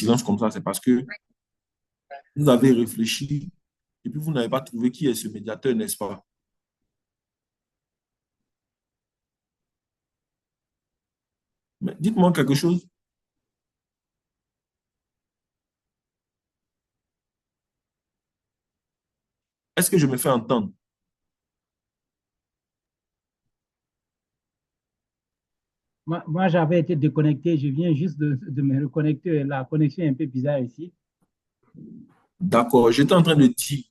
silence comme ça, c'est parce que vous avez réfléchi et puis vous n'avez pas trouvé qui est ce médiateur, n'est-ce pas? Mais dites-moi quelque chose. Est-ce que je me fais entendre? Moi, j'avais été déconnecté. Je viens juste de me reconnecter. La connexion est un peu bizarre ici. D'accord, j'étais en train de dire,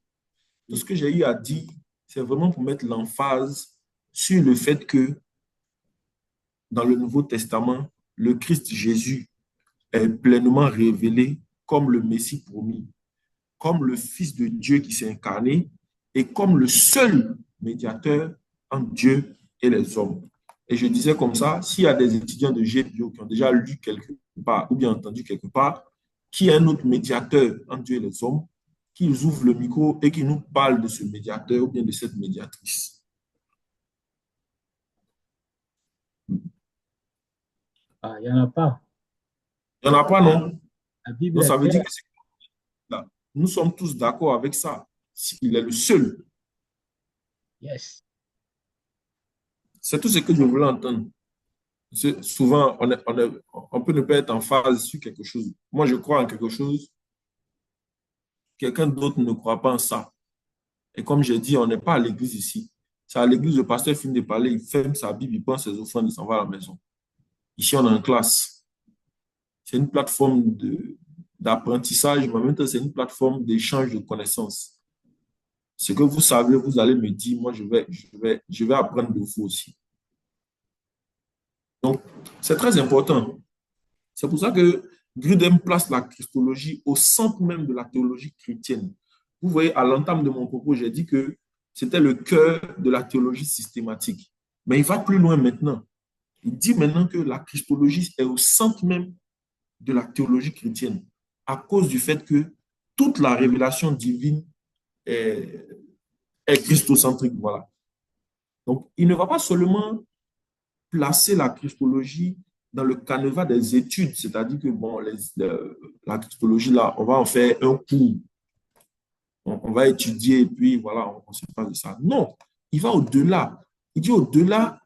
tout ce que j'ai eu à dire, c'est vraiment pour mettre l'emphase sur le fait que dans le Nouveau Testament, le Christ Jésus est pleinement révélé comme le Messie promis, comme le Fils de Dieu qui s'est incarné et comme le seul médiateur entre Dieu et les hommes. Et je disais comme ça, s'il y a des étudiants de GBio qui ont déjà lu quelque part ou bien entendu quelque part qui est un autre médiateur entre Dieu et les hommes, qu'ils ouvrent le micro et qu'ils nous parlent de ce médiateur ou bien de cette médiatrice. Ah, il n'y en a pas. Il n'y en a pas, non? La Bible Donc, est ça veut dire claire. que là, nous sommes tous d'accord avec ça. Il est le seul. Yes. C'est tout ce que je voulais entendre. Souvent, on peut ne pas être en phase sur quelque chose. Moi, je crois en quelque chose, quelqu'un d'autre ne croit pas en ça. Et comme j'ai dit, on n'est pas à l'église ici. C'est à l'église, le pasteur finit de parler, il ferme sa Bible, il prend ses offrandes, il s'en va à la maison. Ici, on est en classe. C'est une plateforme d'apprentissage, mais en même temps, c'est une plateforme d'échange de connaissances. Ce que vous savez, vous allez me dire, moi, je vais apprendre de vous aussi. Donc, c'est très important. C'est pour ça que Grudem place la christologie au centre même de la théologie chrétienne. Vous voyez, à l'entame de mon propos, j'ai dit que c'était le cœur de la théologie systématique. Mais il va plus loin maintenant. Il dit maintenant que la christologie est au centre même de la théologie chrétienne à cause du fait que toute la révélation divine est, est christocentrique. Voilà. Donc, il ne va pas seulement placer la christologie dans le canevas des études, c'est-à-dire que bon, la christologie, là, on va en faire un cours, on va étudier et puis voilà, on se passe de ça. Non, il va au-delà. Il dit au-delà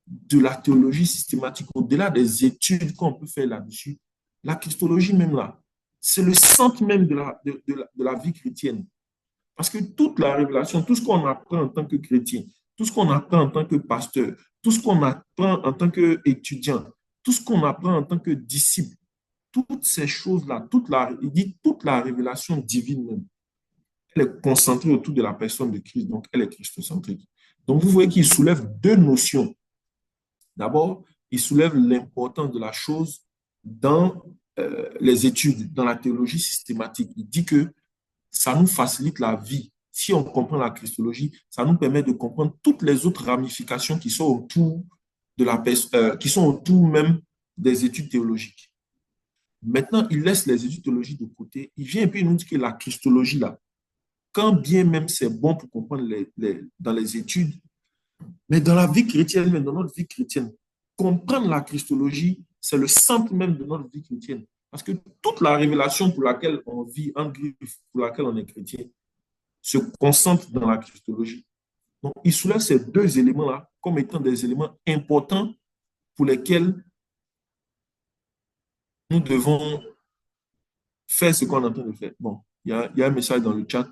de la théologie systématique, au-delà des études qu'on peut faire là-dessus, la christologie même là, c'est le centre même de la vie chrétienne. Parce que toute la révélation, tout ce qu'on apprend en tant que chrétien, tout ce qu'on apprend en tant que pasteur, tout ce qu'on apprend en tant qu'étudiant, tout ce qu'on apprend en tant que disciple, toutes ces choses-là, il dit toute la révélation divine même, elle est concentrée autour de la personne de Christ, donc elle est christocentrique. Donc vous voyez qu'il soulève deux notions. D'abord, il soulève l'importance de la chose dans les études, dans la théologie systématique. Il dit que ça nous facilite la vie. Si on comprend la christologie, ça nous permet de comprendre toutes les autres ramifications qui sont autour qui sont autour même des études théologiques. Maintenant, il laisse les études théologiques de côté. Il vient et puis il nous dit que la christologie, là, quand bien même c'est bon pour comprendre dans les études, mais dans la vie chrétienne, même dans notre vie chrétienne, comprendre la christologie, c'est le centre même de notre vie chrétienne. Parce que toute la révélation pour laquelle on vit, en griffe, pour laquelle on est chrétien, se concentre dans la christologie. Donc, il soulève ces deux éléments-là comme étant des éléments importants pour lesquels nous devons faire ce qu'on est en train de faire. Bon, il y a un message dans le chat,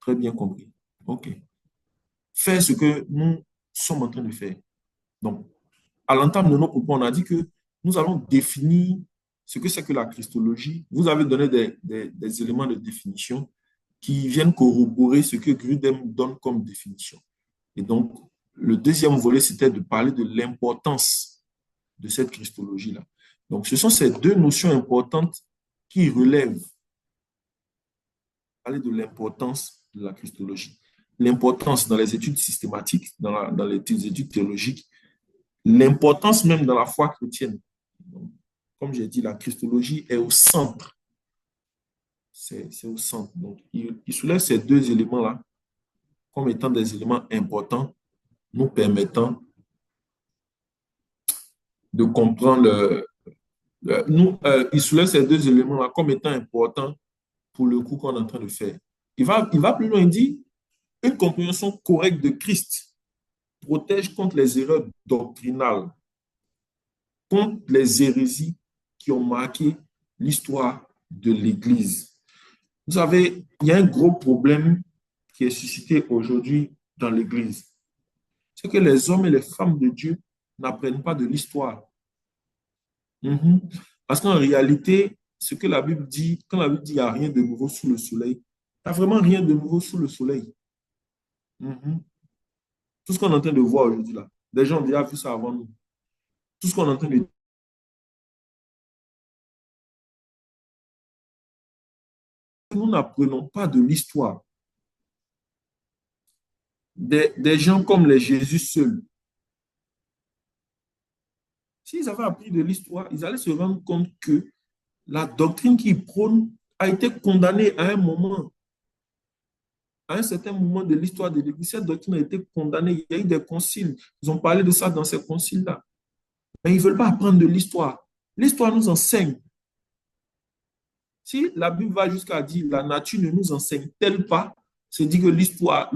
très bien compris. OK. Faire ce que nous sommes en train de faire. Donc, à l'entame de nos propos, on a dit que nous allons définir ce que c'est que la christologie. Vous avez donné des éléments de définition qui viennent corroborer ce que Grudem donne comme définition. Et donc, le deuxième volet, c'était de parler de l'importance de cette christologie-là. Donc, ce sont ces deux notions importantes qui relèvent, parler de l'importance de la christologie. L'importance dans les études systématiques, dans les études théologiques, l'importance même dans la foi chrétienne. Donc, comme j'ai dit, la christologie est au centre. C'est au centre. Donc, il soulève ces deux éléments-là comme étant des éléments importants nous permettant de comprendre Il soulève ces deux éléments-là comme étant importants pour le coup qu'on est en train de faire. Il va plus loin, il dit, une compréhension correcte de Christ protège contre les erreurs doctrinales, contre les hérésies qui ont marqué l'histoire de l'Église. Vous savez, il y a un gros problème qui est suscité aujourd'hui dans l'Église. C'est que les hommes et les femmes de Dieu n'apprennent pas de l'histoire. Mhm. Parce qu'en réalité, ce que la Bible dit, quand la Bible dit qu'il n'y a rien de nouveau sous le soleil, il n'y a vraiment rien de nouveau sous le soleil. Mhm. Tout ce qu'on est en train de voir aujourd'hui là, des gens ont déjà vu ça avant nous. Tout ce qu'on est en train de dire, nous n'apprenons pas de l'histoire. Des gens comme les Jésus seuls, s'ils avaient appris de l'histoire, ils allaient se rendre compte que la doctrine qu'ils prônent a été condamnée à un moment. À un certain moment de l'histoire de l'Église, cette doctrine a été condamnée. Il y a eu des conciles. Ils ont parlé de ça dans ces conciles-là. Mais ils ne veulent pas apprendre de l'histoire. L'histoire nous enseigne. Si la Bible va jusqu'à dire la nature ne nous enseigne-t-elle pas, c'est dit que l'histoire,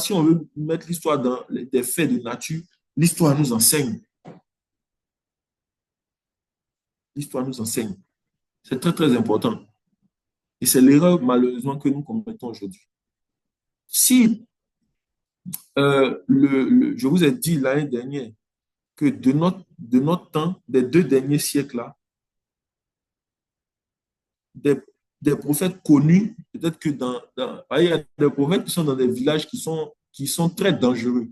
si on veut mettre l'histoire dans des faits de nature, l'histoire nous enseigne. L'histoire nous enseigne. C'est très, très important. Et c'est l'erreur, malheureusement, que nous commettons aujourd'hui. Si je vous ai dit l'année dernière que de notre temps, des 2 derniers siècles-là, des, des prophètes connus, peut-être que il y a des prophètes qui sont dans des villages qui sont très dangereux,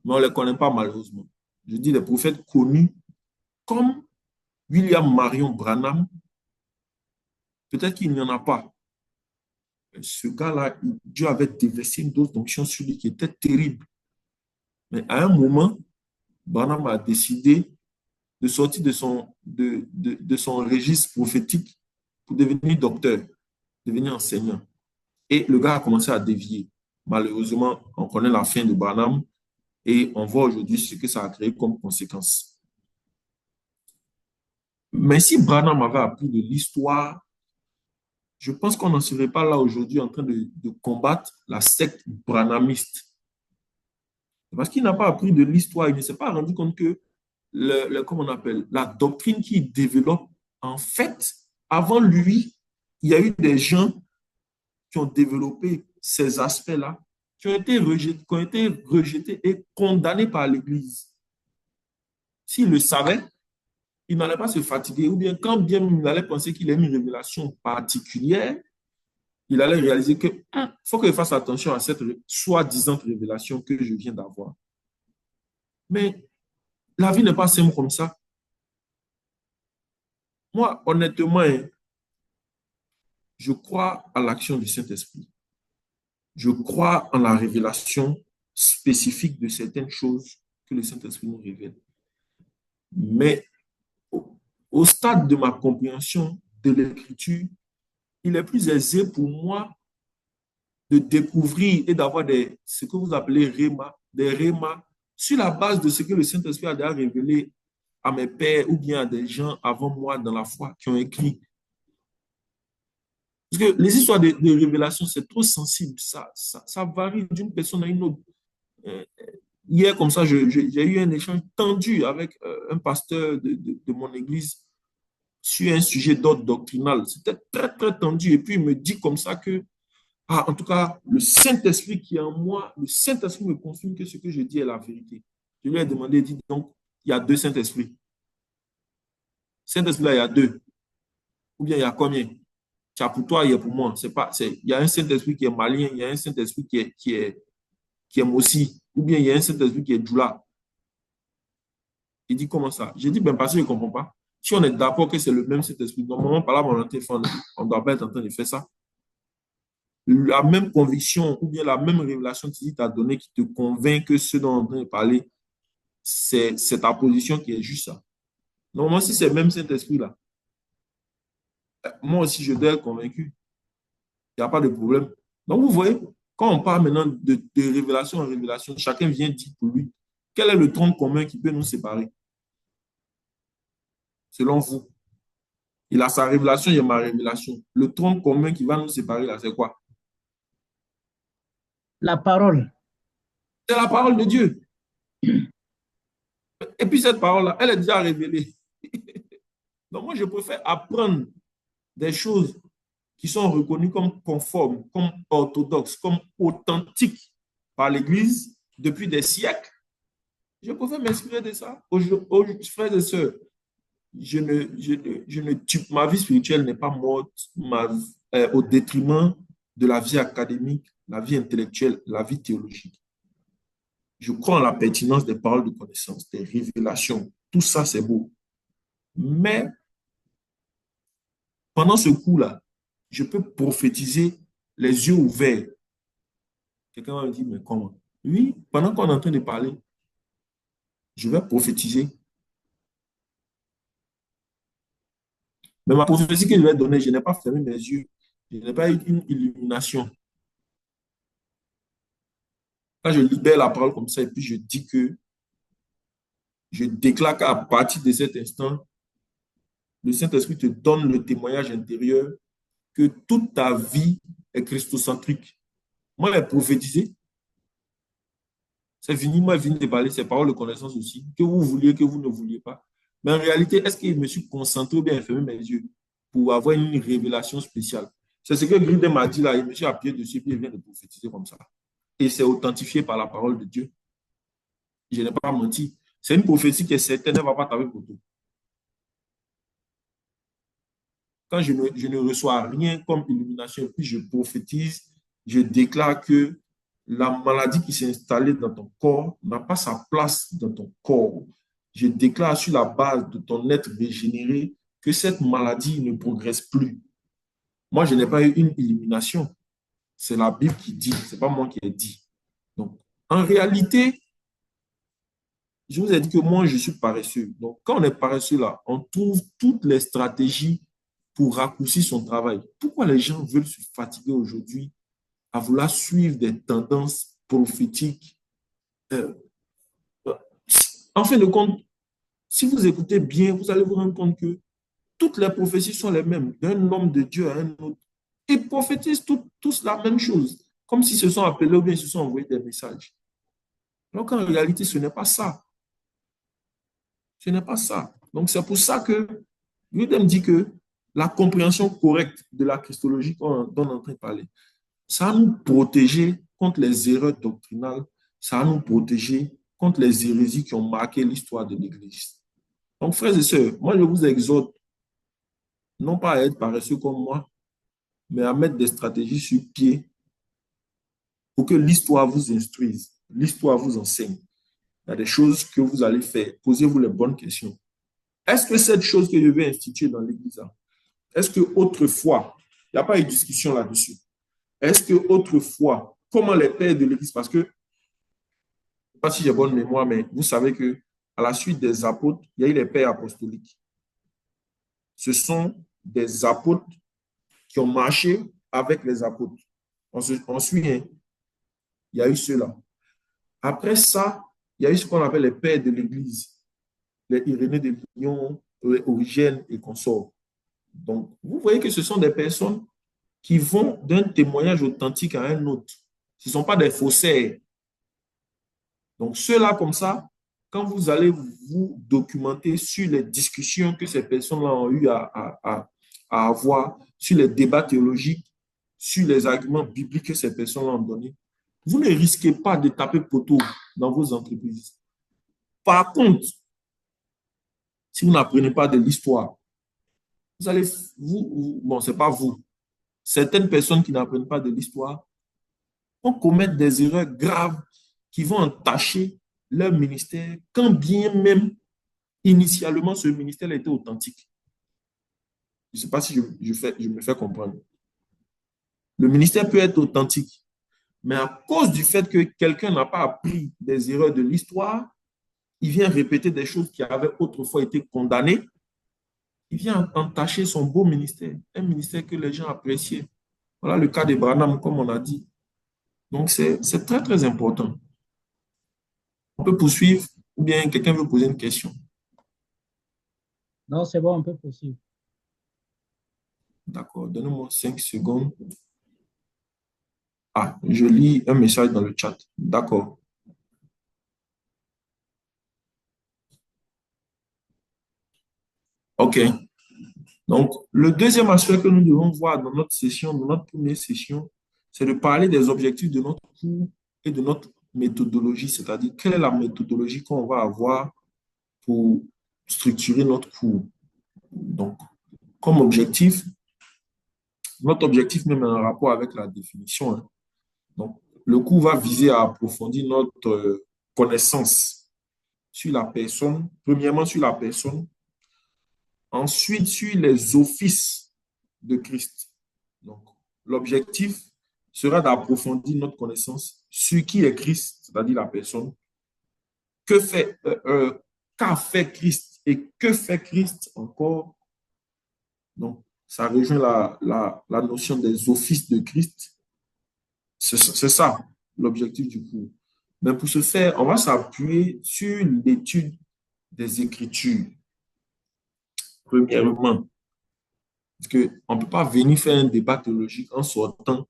mais on ne les connaît pas malheureusement. Je dis des prophètes connus comme William Marion Branham, peut-être qu'il n'y en a pas. Ce gars-là, Dieu avait déversé une dose d'onction sur lui qui était terrible. Mais à un moment, Branham a décidé de sortir de son registre prophétique pour devenir docteur, devenir enseignant. Et le gars a commencé à dévier. Malheureusement, on connaît la fin de Branham et on voit aujourd'hui ce que ça a créé comme conséquence. Mais si Branham avait appris de l'histoire, je pense qu'on n'en serait pas là aujourd'hui en train de combattre la secte branhamiste. Parce qu'il n'a pas appris de l'histoire, il ne s'est pas rendu compte que comment on appelle, la doctrine qu'il développe, en fait, avant lui, il y a eu des gens qui ont développé ces aspects-là, qui ont été rejetés et condamnés par l'Église. S'il le savait, il n'allait pas se fatiguer, ou bien quand bien il allait penser qu'il a une révélation particulière, il allait réaliser que faut que je fasse attention à cette soi-disant révélation que je viens d'avoir. Mais la vie n'est pas simple comme ça. Moi, honnêtement, je crois à l'action du Saint-Esprit. Je crois en la révélation spécifique de certaines choses que le Saint-Esprit nous révèle. Mais au stade de ma compréhension de l'Écriture, il est plus aisé pour moi de découvrir et d'avoir ce que vous appelez des rémas, sur la base de ce que le Saint-Esprit a déjà révélé à mes pères ou bien à des gens avant moi dans la foi qui ont écrit. Parce que les histoires de révélation, c'est trop sensible. Ça varie d'une personne à une autre. Hier, comme ça, j'ai eu un échange tendu avec un pasteur de mon église sur un sujet d'ordre doctrinal. C'était très, très tendu. Et puis, il me dit comme ça que, en tout cas, le Saint-Esprit qui est en moi, le Saint-Esprit me confirme que ce que je dis est la vérité. Je lui ai demandé, il dit donc, il y a 2 Saint-Esprits. Saint-Esprit, là, il y a 2. Ou bien, il y a combien? Il y a pour toi, il y a pour moi. Il y a un Saint-Esprit qui est malien, il y a un Saint-Esprit qui est Mossi, ou bien il y a un Saint-Esprit qui est Djoula. Il dit comment ça? J'ai dit, ben parce que je ne comprends pas. Si on est d'accord que c'est le même Saint-Esprit, normalement, par là, on ne doit pas être en train de faire ça. La même conviction ou bien la même révélation que tu t'a donnée qui te convainc que ce dont on est en train de parler, c'est ta position qui est juste ça. Normalement, si c'est le même Saint-Esprit-là, moi aussi, je dois être convaincu. Il n'y a pas de problème. Donc, vous voyez, quand on parle maintenant de révélation en révélation, chacun vient dire pour lui, quel est le tronc commun qui peut nous séparer, selon vous? Il a sa révélation, il y a ma révélation. Le tronc commun qui va nous séparer, là, c'est quoi? La parole. C'est la parole de Dieu. Et puis cette parole-là, elle est déjà révélée. Donc moi, je préfère apprendre des choses qui sont reconnues comme conformes, comme orthodoxes, comme authentiques par l'Église depuis des siècles. Je préfère m'inspirer de ça. Frères et sœurs, ma vie spirituelle n'est pas morte au détriment de la vie académique, la vie intellectuelle, la vie théologique. Je crois en la pertinence des paroles de connaissance, des révélations. Tout ça, c'est beau. Mais pendant ce coup-là, je peux prophétiser les yeux ouverts. Quelqu'un va me dire, mais comment? Oui, pendant qu'on est en train de parler, je vais prophétiser. Mais ma prophétie que je vais donner, je n'ai pas fermé mes yeux. Je n'ai pas eu une illumination. Quand je libère la parole comme ça et puis je dis que je déclare qu'à partir de cet instant, le Saint-Esprit te donne le témoignage intérieur que toute ta vie est christocentrique. Moi, j'ai prophétisé. C'est fini, moi, je viens de parler, c'est paroles de connaissance aussi, que vous vouliez, que vous ne vouliez pas. Mais en réalité, est-ce que je me suis concentré ou bien fermé mes yeux pour avoir une révélation spéciale? C'est ce que Grindem m'a dit là, il me suis appuyé dessus, puis il vient de prophétiser comme ça. Et c'est authentifié par la parole de Dieu. Je n'ai pas menti. C'est une prophétie qui est certaine, elle ne va pas t'avoir pour tout. Quand je ne reçois rien comme illumination, puis je prophétise, je déclare que la maladie qui s'est installée dans ton corps n'a pas sa place dans ton corps. Je déclare sur la base de ton être régénéré que cette maladie ne progresse plus. Moi, je n'ai pas eu une illumination. C'est la Bible qui dit, ce n'est pas moi qui ai dit. Donc, en réalité, je vous ai dit que moi, je suis paresseux. Donc, quand on est paresseux là, on trouve toutes les stratégies pour raccourcir son travail. Pourquoi les gens veulent se fatiguer aujourd'hui à vouloir suivre des tendances prophétiques? euh, En fin de compte, si vous écoutez bien, vous allez vous rendre compte que toutes les prophéties sont les mêmes, d'un homme de Dieu à un autre. Ils prophétisent tous la même chose, comme s'ils se sont appelés ou bien ils se sont envoyés des messages. Donc en réalité, ce n'est pas ça. Ce n'est pas ça. Donc c'est pour ça que Grudem dit que la compréhension correcte de la christologie dont on est en train de parler, ça va nous protéger contre les erreurs doctrinales, ça va nous protéger contre les hérésies qui ont marqué l'histoire de l'Église. Donc, frères et sœurs, moi, je vous exhorte non pas à être paresseux comme moi, mais à mettre des stratégies sur pied pour que l'histoire vous instruise, l'histoire vous enseigne. Il y a des choses que vous allez faire. Posez-vous les bonnes questions. Est-ce que cette chose que je vais instituer dans l'Église, est-ce que autrefois, il n'y a pas eu de discussion là-dessus, est-ce que autrefois, comment les pères de l'Église, parce que, je ne sais pas si j'ai bonne mémoire, mais vous savez que à la suite des apôtres, il y a eu les pères apostoliques. Ce sont des apôtres qui ont marché avec les apôtres. On suit, hein? Il y a eu cela. Après ça, il y a eu ce qu'on appelle les pères de l'Église, les Irénée de Lyon, Origène et consorts. Donc, vous voyez que ce sont des personnes qui vont d'un témoignage authentique à un autre. Ce ne sont pas des faussaires. Donc, ceux-là, comme ça, quand vous allez vous documenter sur les discussions que ces personnes-là ont eu à avoir, sur les débats théologiques, sur les arguments bibliques que ces personnes-là ont donnés, vous ne risquez pas de taper poteau dans vos entreprises. Par contre, si vous n'apprenez pas de l'histoire, vous allez, bon, c'est pas vous, certaines personnes qui n'apprennent pas de l'histoire vont commettre des erreurs graves qui vont entacher leur ministère, quand bien même initialement ce ministère était authentique. Je ne sais pas si je me fais comprendre. Le ministère peut être authentique, mais à cause du fait que quelqu'un n'a pas appris des erreurs de l'histoire, il vient répéter des choses qui avaient autrefois été condamnées, il vient entacher son beau ministère, un ministère que les gens appréciaient. Voilà le cas de Branham, comme on a dit. Donc, c'est très, très important. On peut poursuivre ou bien quelqu'un veut poser une question. Non, c'est bon, on peut poursuivre. D'accord, donnez-moi 5 secondes. Ah, je lis un message dans le chat. D'accord. OK. Donc, le deuxième aspect que nous devons voir dans notre session, dans notre première session, c'est de parler des objectifs de notre cours et de notre méthodologie, c'est-à-dire quelle est la méthodologie qu'on va avoir pour structurer notre cours. Donc, comme objectif, notre objectif même a un rapport avec la définition, hein. Donc, le cours va viser à approfondir notre connaissance sur la personne, premièrement sur la personne, ensuite sur les offices de Christ. Donc, l'objectif sera d'approfondir notre connaissance sur qui est Christ, c'est-à-dire la personne, que fait, qu'a fait Christ et que fait Christ encore. Donc, ça rejoint la notion des offices de Christ. C'est ça l'objectif du cours. Mais pour ce faire, on va s'appuyer sur l'étude des Écritures, premièrement. Parce qu'on ne peut pas venir faire un débat théologique en sortant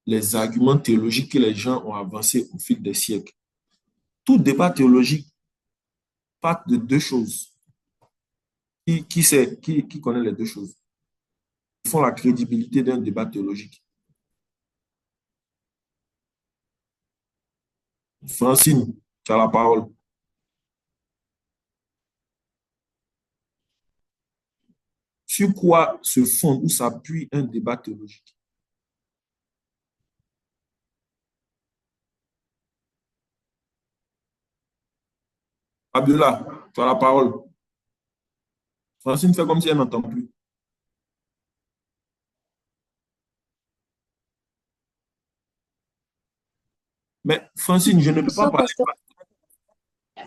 les arguments théologiques que les gens ont avancés au fil des siècles. Tout débat théologique part de deux choses. Qui connaît les deux choses? Ils font la crédibilité d'un débat théologique. Francine, tu as la parole. Sur quoi se fonde ou s'appuie un débat théologique? Fabiola, tu as la parole. Francine fait comme si elle n'entend plus. Mais Francine, je ne peux pas Bonsoir, parler. pasteur.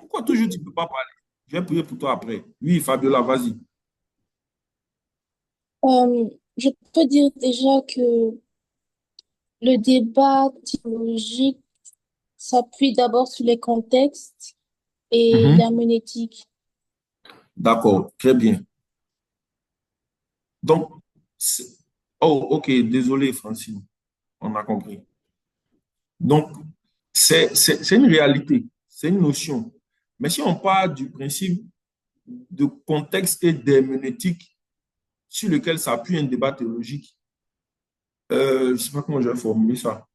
Pourquoi toujours tu ne peux pas parler? Je vais prier pour toi après. Oui, Fabiola, vas-y. Je peux dire déjà que le débat théologique s'appuie d'abord sur les contextes et Mhm. l'herméneutique. D'accord, très bien. Donc, oh, ok, désolé, Francine, on a compris. Donc, c'est une réalité, c'est une notion. Mais si on part du principe de contexte et d'herméneutique sur lequel s'appuie un débat théologique, je ne sais pas comment je vais formuler ça.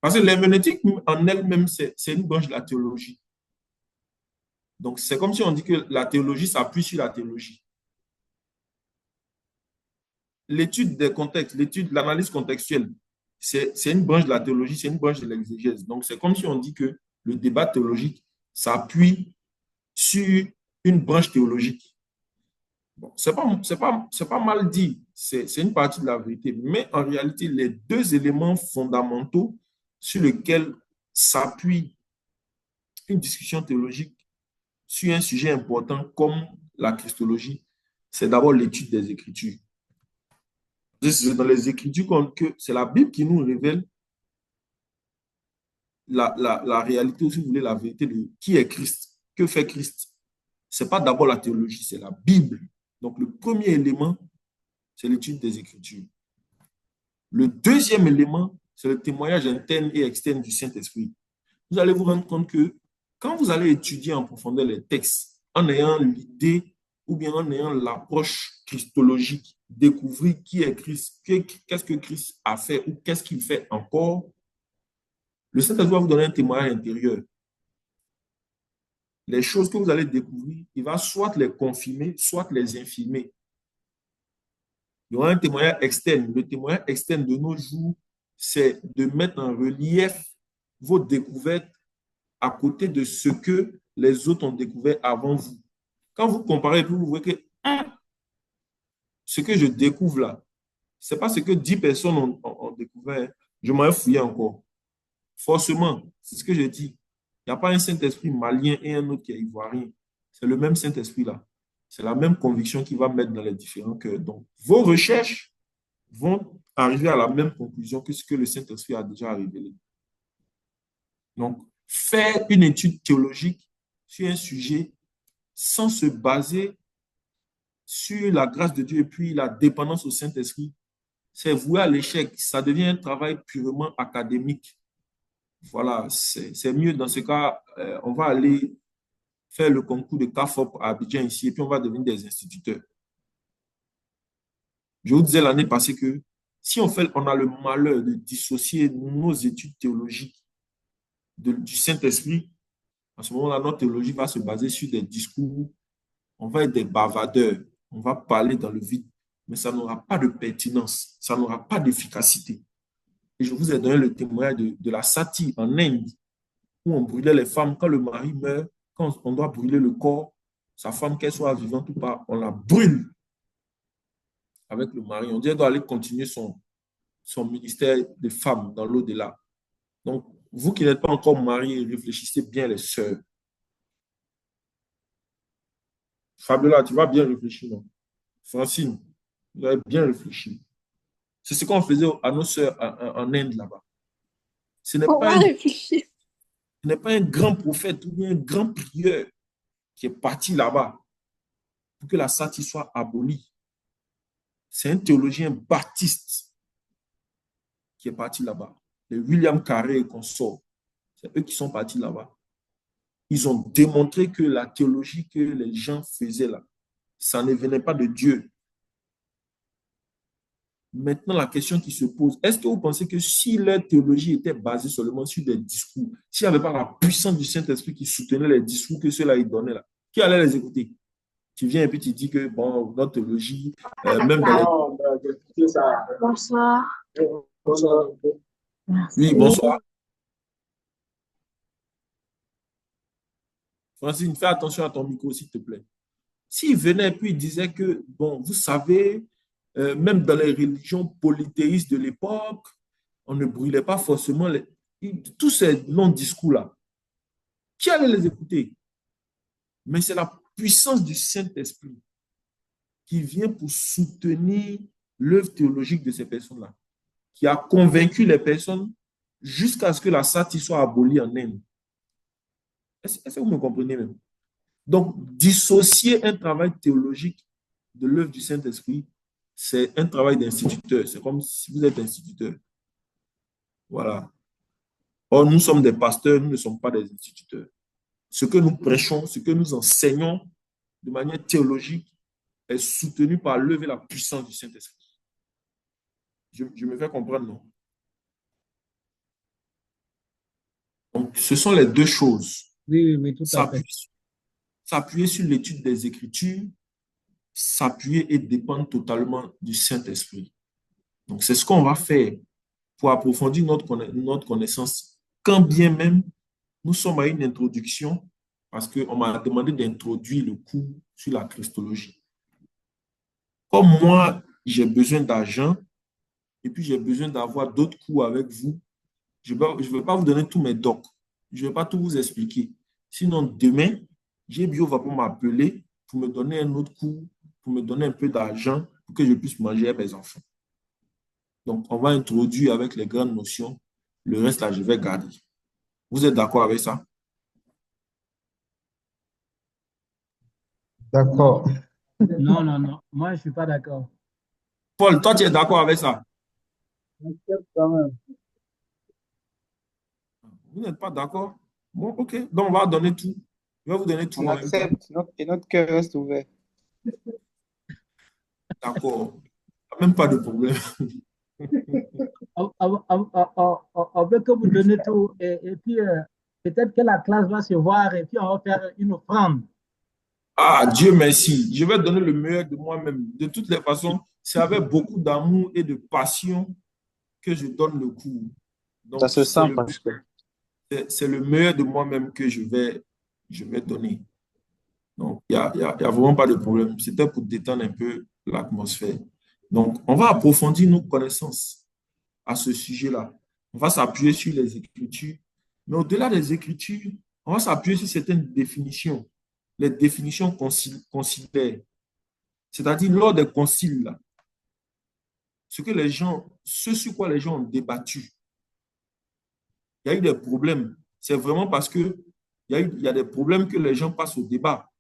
Parce que l'herméneutique en elle-même, c'est une branche de la théologie. Donc, c'est comme si on dit que la théologie s'appuie sur la théologie. L'étude des contextes, l'analyse contextuelle, c'est une branche de la théologie, c'est une branche de l'exégèse. Donc, c'est comme si on dit que le débat théologique s'appuie sur une branche théologique. Bon, c'est pas mal dit, c'est une partie de la vérité, mais en réalité, les deux éléments fondamentaux sur lesquels s'appuie une discussion théologique sur un sujet important comme la christologie, c'est d'abord l'étude des Écritures. C'est dans les Écritures que c'est la Bible qui nous révèle la réalité, ou si vous voulez, la vérité de qui est Christ, que fait Christ. Ce n'est pas d'abord la théologie, c'est la Bible. Donc, le premier élément, c'est l'étude des Écritures. Le deuxième élément, c'est le témoignage interne et externe du Saint-Esprit. Vous allez vous rendre compte que quand vous allez étudier en profondeur les textes, en ayant l'idée ou bien en ayant l'approche christologique, découvrir qui est Christ, qu'est-ce que Christ a fait ou qu'est-ce qu'il fait encore, le Saint-Esprit va vous donner un témoignage intérieur. Les choses que vous allez découvrir, il va soit les confirmer, soit les infirmer. Il y aura un témoignage externe. Le témoignage externe de nos jours, c'est de mettre en relief vos découvertes à côté de ce que les autres ont découvert avant vous. Quand vous comparez, vous voyez que ce que je découvre là, ce n'est pas ce que 10 personnes ont découvert. Je m'en ai fouillé encore. Forcément, c'est ce que je dis. Il n'y a pas un Saint-Esprit malien et un autre qui est ivoirien. C'est le même Saint-Esprit là. C'est la même conviction qui va mettre dans les différents cœurs. Donc, vos recherches vont arriver à la même conclusion que ce que le Saint-Esprit a déjà révélé. Donc, faire une étude théologique sur un sujet sans se baser sur la grâce de Dieu et puis la dépendance au Saint-Esprit, c'est voué à l'échec. Ça devient un travail purement académique. Voilà, c'est mieux dans ce cas, on va aller faire le concours de CAFOP à Abidjan ici et puis on va devenir des instituteurs. Je vous disais l'année passée que si on a le malheur de dissocier nos études théologiques du Saint-Esprit, à ce moment-là, notre théologie va se baser sur des discours, on va être des bavardeurs, on va parler dans le vide, mais ça n'aura pas de pertinence, ça n'aura pas d'efficacité. Et je vous ai donné le témoignage de la Sati en Inde, où on brûlait les femmes. Quand le mari meurt, quand on doit brûler le corps, sa femme, qu'elle soit vivante ou pas, on la brûle avec le mari. On dit qu'elle doit aller continuer son ministère de femme dans l'au-delà. Donc, vous qui n'êtes pas encore mariés, réfléchissez bien les sœurs. Fabiola, tu vas bien réfléchir, non? Francine, vous avez bien réfléchi. C'est ce qu'on faisait à nos sœurs en Inde là-bas. Ce n'est On pas va réfléchir. ce n'est pas un grand prophète ou bien un grand prieur qui est parti là-bas pour que la sati soit abolie. C'est un théologien baptiste qui est parti là-bas. Les William Carey et consorts, c'est eux qui sont partis là-bas. Ils ont démontré que la théologie que les gens faisaient là, ça ne venait pas de Dieu. Maintenant, la question qui se pose, est-ce que vous pensez que si leur théologie était basée seulement sur des discours, s'il n'y avait pas la puissance du Saint-Esprit qui soutenait les discours que ceux-là ils donnaient là, qui allait les écouter? Tu viens et puis tu dis que, bon, notre théologie, même dans les... Bonsoir. Bonsoir. Oui, bonsoir. Francine, fais attention à ton micro, s'il te plaît. S'il venait et puis il disait que, bon, vous savez, même dans les religions polythéistes de l'époque, on ne brûlait pas forcément tous ces longs discours-là. Qui allait les écouter? Mais c'est la puissance du Saint-Esprit qui vient pour soutenir l'œuvre théologique de ces personnes-là, qui a convaincu les personnes jusqu'à ce que la sati soit abolie en Inde. Est-ce que vous me comprenez même? Donc, dissocier un travail théologique de l'œuvre du Saint-Esprit, c'est un travail d'instituteur. C'est comme si vous êtes instituteur. Voilà. Or, nous sommes des pasteurs, nous ne sommes pas des instituteurs. Ce que nous prêchons, ce que nous enseignons de manière théologique est soutenu par l'œuvre et la puissance du Saint-Esprit. Je me fais comprendre, non? Donc, ce sont les deux choses. Oui, tout à fait. S'appuyer sur l'étude des Écritures, s'appuyer et dépendre totalement du Saint-Esprit. Donc, c'est ce qu'on va faire pour approfondir notre connaissance, quand bien même nous sommes à une introduction, parce qu'on m'a demandé d'introduire le cours sur la christologie. Comme moi, j'ai besoin d'argent, et puis j'ai besoin d'avoir d'autres cours avec vous, je ne vais pas vous donner tous mes docs. Je ne vais pas tout vous expliquer. Sinon, demain, GBio va pas m'appeler pour me donner un autre cours, pour me donner un peu d'argent pour que je puisse manger à mes enfants. Donc, on va introduire avec les grandes notions. Le reste, là, je vais garder. Vous êtes d'accord avec ça? D'accord. Non. Moi, je ne suis pas d'accord. Paul, toi, tu es d'accord avec ça? Quand même. Vous n'êtes pas d'accord? Bon, ok. Donc, on va donner tout. Je vais vous donner tout On en même temps. accepte et notre cœur reste ouvert. D'accord. Même pas de problème. On veut que vous donnez tout et puis peut-être que la classe va se voir et puis on va faire une offrande. Ah, Dieu merci. Je vais donner le meilleur de moi-même. De toutes les façons, c'est avec beaucoup d'amour et de passion que je donne le cours. Ça Donc, se sent, pasteur. c'est le meilleur de moi-même que je vais donner. Donc, il n'y a vraiment pas de problème. C'était pour détendre un peu l'atmosphère. Donc, on va approfondir nos connaissances à ce sujet-là. On va s'appuyer sur les Écritures. Mais au-delà des Écritures, on va s'appuyer sur certaines définitions. Les définitions conciliaires. C'est-à-dire, lors des conciles, là, ce sur quoi les gens ont débattu, il y a eu des problèmes. C'est vraiment parce que il y a des problèmes que les gens passent au débat.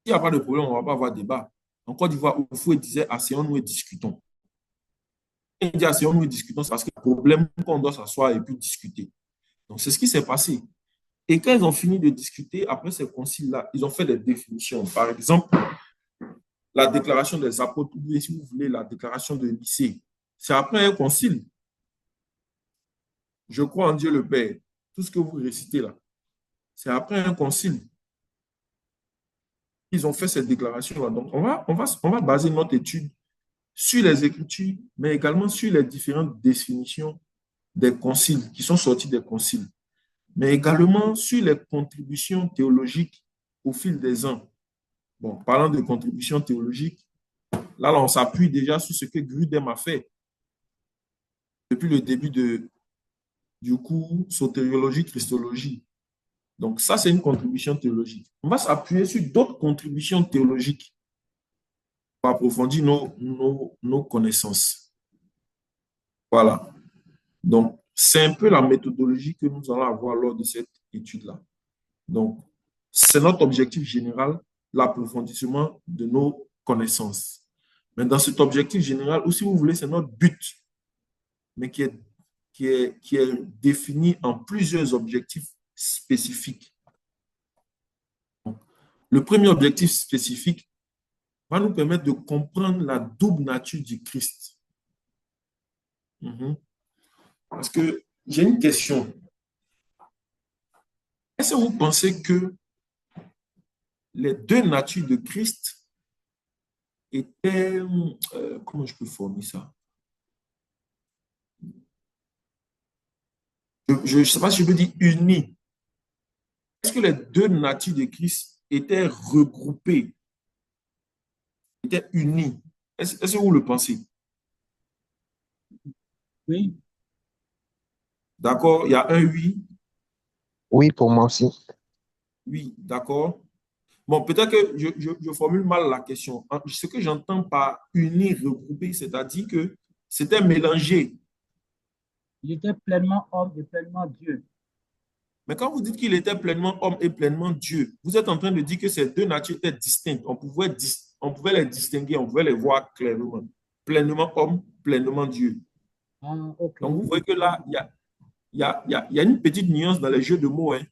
S'il n'y a pas de problème, on ne va pas avoir débat. En Côte d'Ivoire, Oufoué disait asseyons-nous et discutons. Il dit asseyons-nous et discutons, c'est parce qu'il y a un problème qu'on doit s'asseoir et puis discuter. Donc, c'est ce qui s'est passé. Et quand ils ont fini de discuter, après ces conciles-là, ils ont fait des définitions. Par exemple, la déclaration des apôtres, ou si vous voulez, la déclaration de Nicée, c'est après un concile. Je crois en Dieu le Père. Tout ce que vous récitez là, c'est après un concile. Ils ont fait cette déclaration-là. Donc, on va baser notre étude sur les Écritures, mais également sur les différentes définitions des conciles, qui sont sortis des conciles, mais également sur les contributions théologiques au fil des ans. Bon, parlant de contributions théologiques, là on s'appuie déjà sur ce que Grudem a fait depuis le début du cours Sotériologie, Christologie. Donc, ça, c'est une contribution théologique. On va s'appuyer sur d'autres contributions théologiques pour approfondir nos connaissances. Voilà. Donc, c'est un peu la méthodologie que nous allons avoir lors de cette étude-là. Donc, c'est notre objectif général, l'approfondissement de nos connaissances. Mais dans cet objectif général, ou si vous voulez, c'est notre but, mais qui est défini en plusieurs objectifs spécifiques. Le premier objectif spécifique va nous permettre de comprendre la double nature du Christ. Parce que j'ai une question. Est-ce que vous pensez que les deux natures de Christ étaient, comment je peux formuler ça? Je ne sais pas si je peux dire unies. Est-ce que les deux natures de Christ étaient regroupées, étaient unies? Est-ce que vous le pensez? Oui. D'accord, il y a un oui. Oui, pour moi aussi. Oui, d'accord. Bon, peut-être que je formule mal la question. Ce que j'entends par unir, regrouper, c'est-à-dire que c'était mélangé. Il était pleinement homme et pleinement Dieu. Mais quand vous dites qu'il était pleinement homme et pleinement Dieu, vous êtes en train de dire que ces deux natures étaient distinctes. On pouvait les distinguer, on pouvait les voir clairement. Pleinement homme, pleinement Dieu. Ah, ok. Donc, vous voyez que là, il y a une petite nuance dans les jeux de mots. Hein.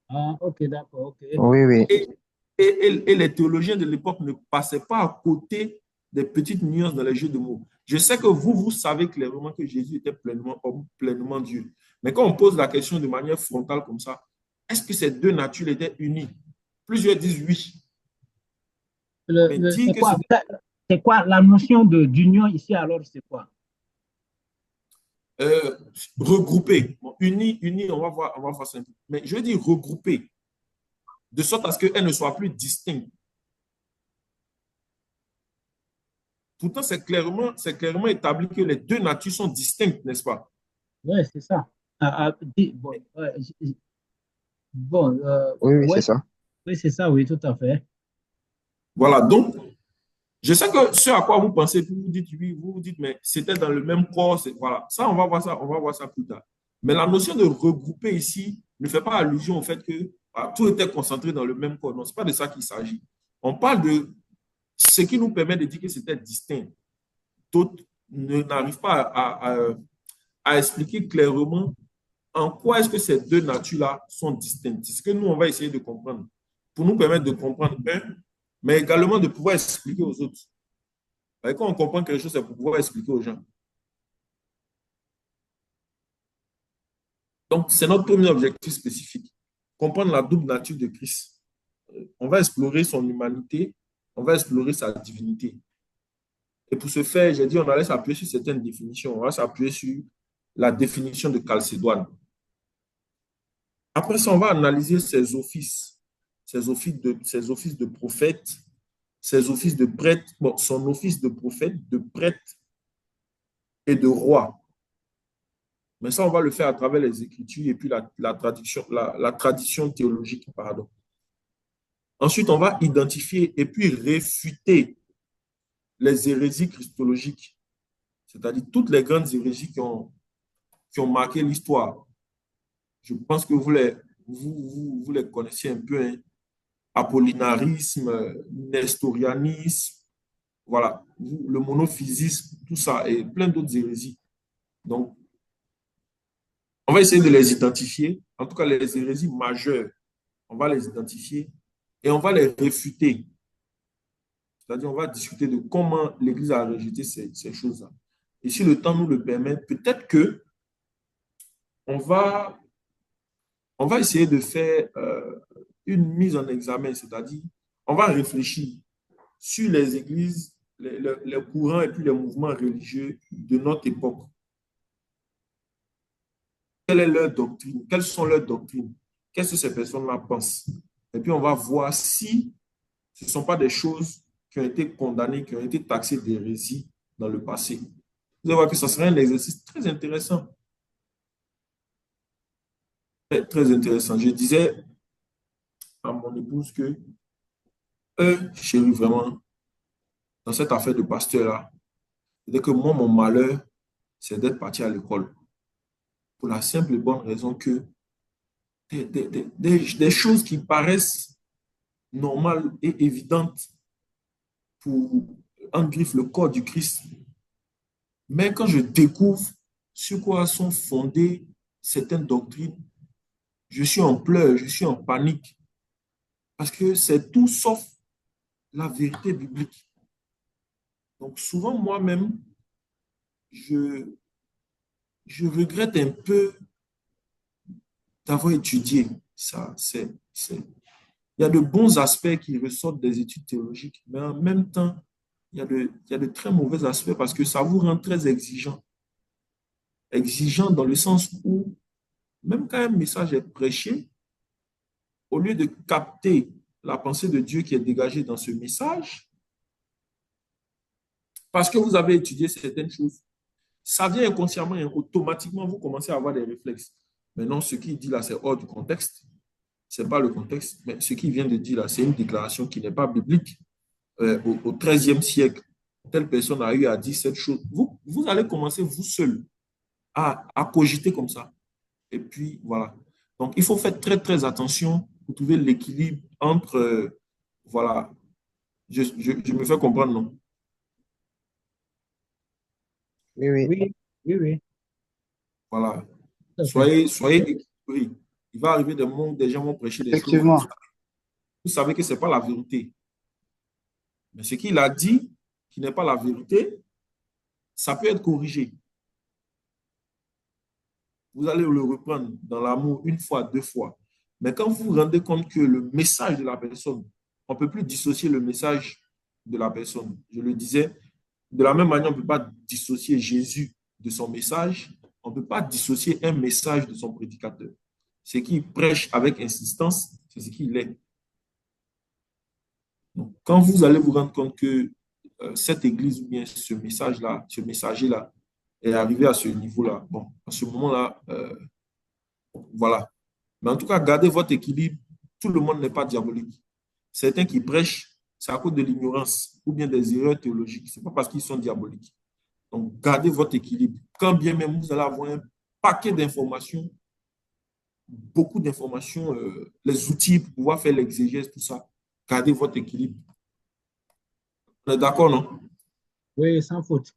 Ah, ok, d'accord, ok. Oui, oui. Et les théologiens de l'époque ne passaient pas à côté des petites nuances dans les jeux de mots. Je sais que vous savez clairement que Jésus était pleinement homme, pleinement Dieu. Mais quand on pose la question de manière frontale comme ça, est-ce que ces deux natures étaient unies? Plusieurs disent oui. C'est quoi la notion d'union ici alors, c'est quoi? Regrouper. Bon, unis, on va voir ça un peu. Mais je veux dire regrouper, de sorte à ce qu'elles ne soient plus distinctes. Pourtant, c'est clairement établi que les deux natures sont distinctes, n'est-ce pas? Oui, c'est ça. Bon, Oui, oui, ouais, c'est ça. oui, c'est ça, oui, tout à fait. Voilà, donc, je sais que ce à quoi vous pensez, vous dites oui, vous vous dites, mais c'était dans le même corps, voilà. Ça, on va voir ça plus tard. Mais la notion de regrouper ici ne fait pas allusion au fait que tout était concentré dans le même corps. Non, ce n'est pas de ça qu'il s'agit. On parle de ce qui nous permet de dire que c'était distinct. D'autres n'arrivent pas à expliquer clairement en quoi est-ce que ces deux natures-là sont distinctes. C'est ce que nous, on va essayer de comprendre pour nous permettre de comprendre mais également de pouvoir expliquer aux autres. Et quand on comprend quelque chose, c'est pour pouvoir expliquer aux gens. Donc, c'est notre premier objectif spécifique, comprendre la double nature de Christ. On va explorer son humanité, on va explorer sa divinité. Et pour ce faire, j'ai dit, on allait s'appuyer sur certaines définitions. On va s'appuyer sur la définition de Chalcédoine. Après ça, on va analyser ses offices de prophète, ses offices de prêtre, bon, son office de prophète, de prêtre et de roi. Mais ça, on va le faire à travers les Écritures et puis la tradition théologique, pardon. Ensuite, on va identifier et puis réfuter les hérésies christologiques, c'est-à-dire toutes les grandes hérésies qui ont marqué l'histoire. Je pense que vous les connaissez un peu. Hein. apollinarisme, nestorianisme, voilà, le monophysisme, tout ça, et plein d'autres hérésies. Donc, on va essayer de les identifier, en tout cas les hérésies majeures, on va les identifier et on va les réfuter. C'est-à-dire, on va discuter de comment l'Église a rejeté ces choses-là. Et si le temps nous le permet, peut-être que on va, on va essayer de faire une mise en examen, c'est-à-dire, on va réfléchir sur les églises, les courants et puis les mouvements religieux de notre époque. Quelle est leur doctrine? Quelles sont leurs doctrines? Qu'est-ce que ces personnes-là pensent? Et puis, on va voir si ce ne sont pas des choses qui ont été condamnées, qui ont été taxées d'hérésie dans le passé. Vous allez voir que ça serait un exercice très intéressant. Très, très intéressant. Je disais à mon épouse que, chérie, vraiment, dans cette affaire de pasteur-là, c'est que moi, mon malheur, c'est d'être parti à l'école. Pour la simple et bonne raison que des choses qui paraissent normales et évidentes pour, en griffe, le corps du Christ. Mais quand je découvre sur quoi sont fondées certaines doctrines, je suis en pleurs, je suis en panique. Parce que c'est tout sauf la vérité biblique. Donc souvent, moi-même, je regrette un peu d'avoir étudié ça. Il y a de bons aspects qui ressortent des études théologiques, mais en même temps, il y a de très mauvais aspects parce que ça vous rend très exigeant. Exigeant dans le sens où, même quand un message est prêché, au lieu de capter la pensée de Dieu qui est dégagée dans ce message, parce que vous avez étudié certaines choses, ça vient inconsciemment et automatiquement, vous commencez à avoir des réflexes. Mais non, ce qu'il dit là, c'est hors du contexte. Ce n'est pas le contexte, mais ce qu'il vient de dire là, c'est une déclaration qui n'est pas biblique. Au XIIIe siècle, telle personne a eu à dire cette chose. Vous allez commencer, vous seul, à cogiter comme ça. Et puis, voilà. Donc, il faut faire très, très attention pour trouver l'équilibre entre, voilà, je me fais comprendre, non? Oui, oui. Oui, oui, oui. Voilà. Tout à fait. Soyez équilibrés. Il va arriver des moments où des gens vont prêcher des choses. Effectivement. Vous savez que ce n'est pas la vérité. Mais ce qu'il a dit, qui n'est pas la vérité, ça peut être corrigé. Vous allez le reprendre dans l'amour une fois, deux fois. Mais quand vous vous rendez compte que le message de la personne, on ne peut plus dissocier le message de la personne. Je le disais, de la même manière, on ne peut pas dissocier Jésus de son message. On ne peut pas dissocier un message de son prédicateur. Ce qu'il prêche avec insistance, c'est ce qu'il est. Donc, quand vous allez vous rendre compte que cette église ou bien ce message-là, ce messager-là est arrivé à ce niveau-là, bon, à ce moment-là, voilà. Mais en tout cas, gardez votre équilibre. Tout le monde n'est pas diabolique. Certains qui prêchent, c'est à cause de l'ignorance ou bien des erreurs théologiques. Ce n'est pas parce qu'ils sont diaboliques. Donc, gardez votre équilibre. Quand bien même vous allez avoir un paquet d'informations, beaucoup d'informations, les outils pour pouvoir faire l'exégèse, tout ça, gardez votre équilibre. On est d'accord, non? Oui, sans faute.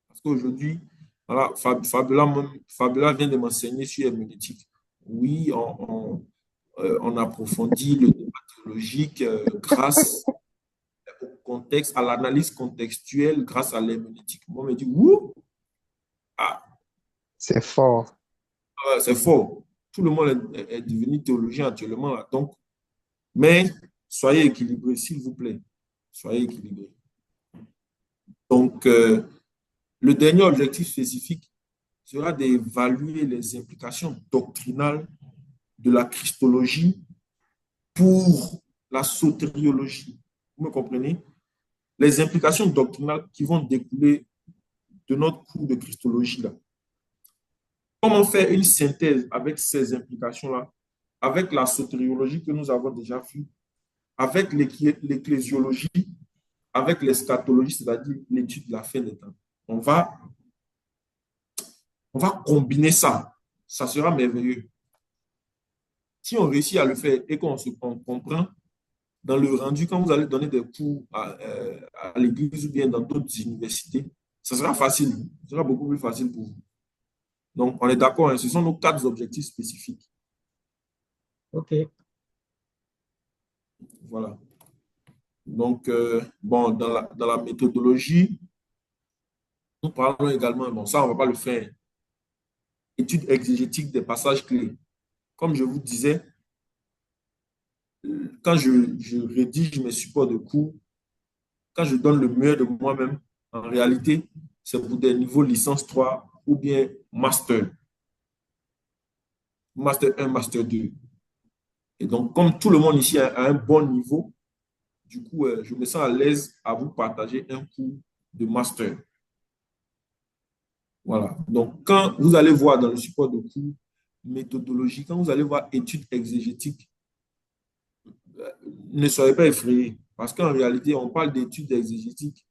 Parce qu'aujourd'hui, voilà, Fabiola vient de m'enseigner sur herméneutique. Oui, on approfondit le débat théologique grâce au contexte, à l'analyse contextuelle, grâce à l'herméneutique. Moi, on me dit, ouh, ah, C'est fort. c'est fort. Tout le monde est devenu théologien actuellement. Là. Donc, mais soyez équilibrés, s'il vous plaît. Soyez équilibrés. Donc, le dernier objectif spécifique sera d'évaluer les implications doctrinales de la christologie pour la sotériologie. Vous me comprenez? Les implications doctrinales qui vont découler de notre cours de christologie là. Comment faire une synthèse avec ces implications-là, avec la sotériologie que nous avons déjà vue, avec l'ecclésiologie, avec l'eschatologie, c'est-à-dire l'étude de la fin des temps. On va combiner ça. Ça sera merveilleux. Si on réussit à le faire et qu'on comprend, dans le rendu, quand vous allez donner des cours à l'église ou bien dans d'autres universités, ce sera facile. Ce sera beaucoup plus facile pour vous. Donc, on est d'accord, hein, ce sont nos 4 objectifs spécifiques. OK. Voilà. Donc, bon, dans la méthodologie, nous parlons également, bon, ça, on ne va pas le faire, étude exégétique des passages clés. Comme je vous disais, quand je rédige mes supports de cours, quand je donne le meilleur de moi-même, en réalité, c'est pour des niveaux licence 3 ou bien master. Master 1, master 2. Et donc, comme tout le monde ici a un bon niveau, du coup, je me sens à l'aise à vous partager un cours de master. Voilà. Donc, quand vous allez voir dans le support de cours méthodologie, quand vous allez voir études exégétiques, ne soyez pas effrayés. Parce qu'en réalité, on parle d'études exégétiques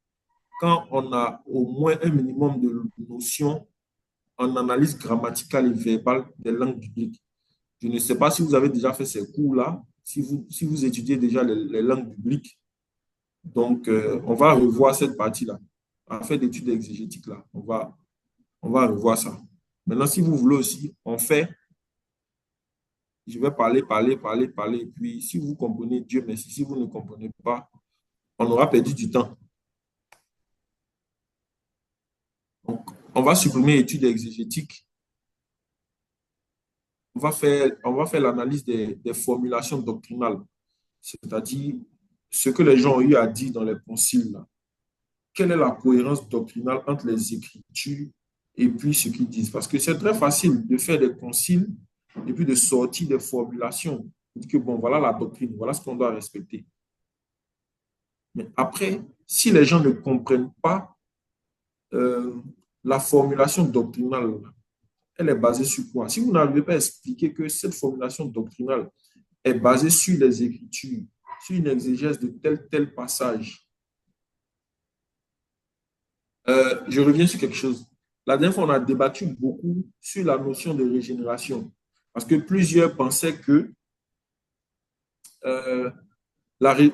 quand on a au moins un minimum de notions en analyse grammaticale et verbale des langues bibliques. Je ne sais pas si vous avez déjà fait ces cours-là, si vous étudiez déjà les langues bibliques. Donc, on va revoir cette partie-là. En fait, d'études exégétiques-là, on va revoir ça. Maintenant, si vous voulez aussi, on fait, je vais parler. Et puis, si vous comprenez, Dieu merci. Si vous ne comprenez pas, on aura perdu du temps. Donc, on va supprimer études exégétiques. On va faire l'analyse des formulations doctrinales, c'est-à-dire ce que les gens ont eu à dire dans les conciles. Là. Quelle est la cohérence doctrinale entre les Écritures et puis ce qu'ils disent? Parce que c'est très facile de faire des conciles et puis de sortir des formulations. Dire que bon, voilà la doctrine, voilà ce qu'on doit respecter. Mais après, si les gens ne comprennent pas la formulation doctrinale, elle est basée sur quoi? Si vous n'arrivez pas à expliquer que cette formulation doctrinale est basée sur les Écritures, sur une exégèse de tel passage, je reviens sur quelque chose. La dernière fois, on a débattu beaucoup sur la notion de régénération. Parce que plusieurs pensaient que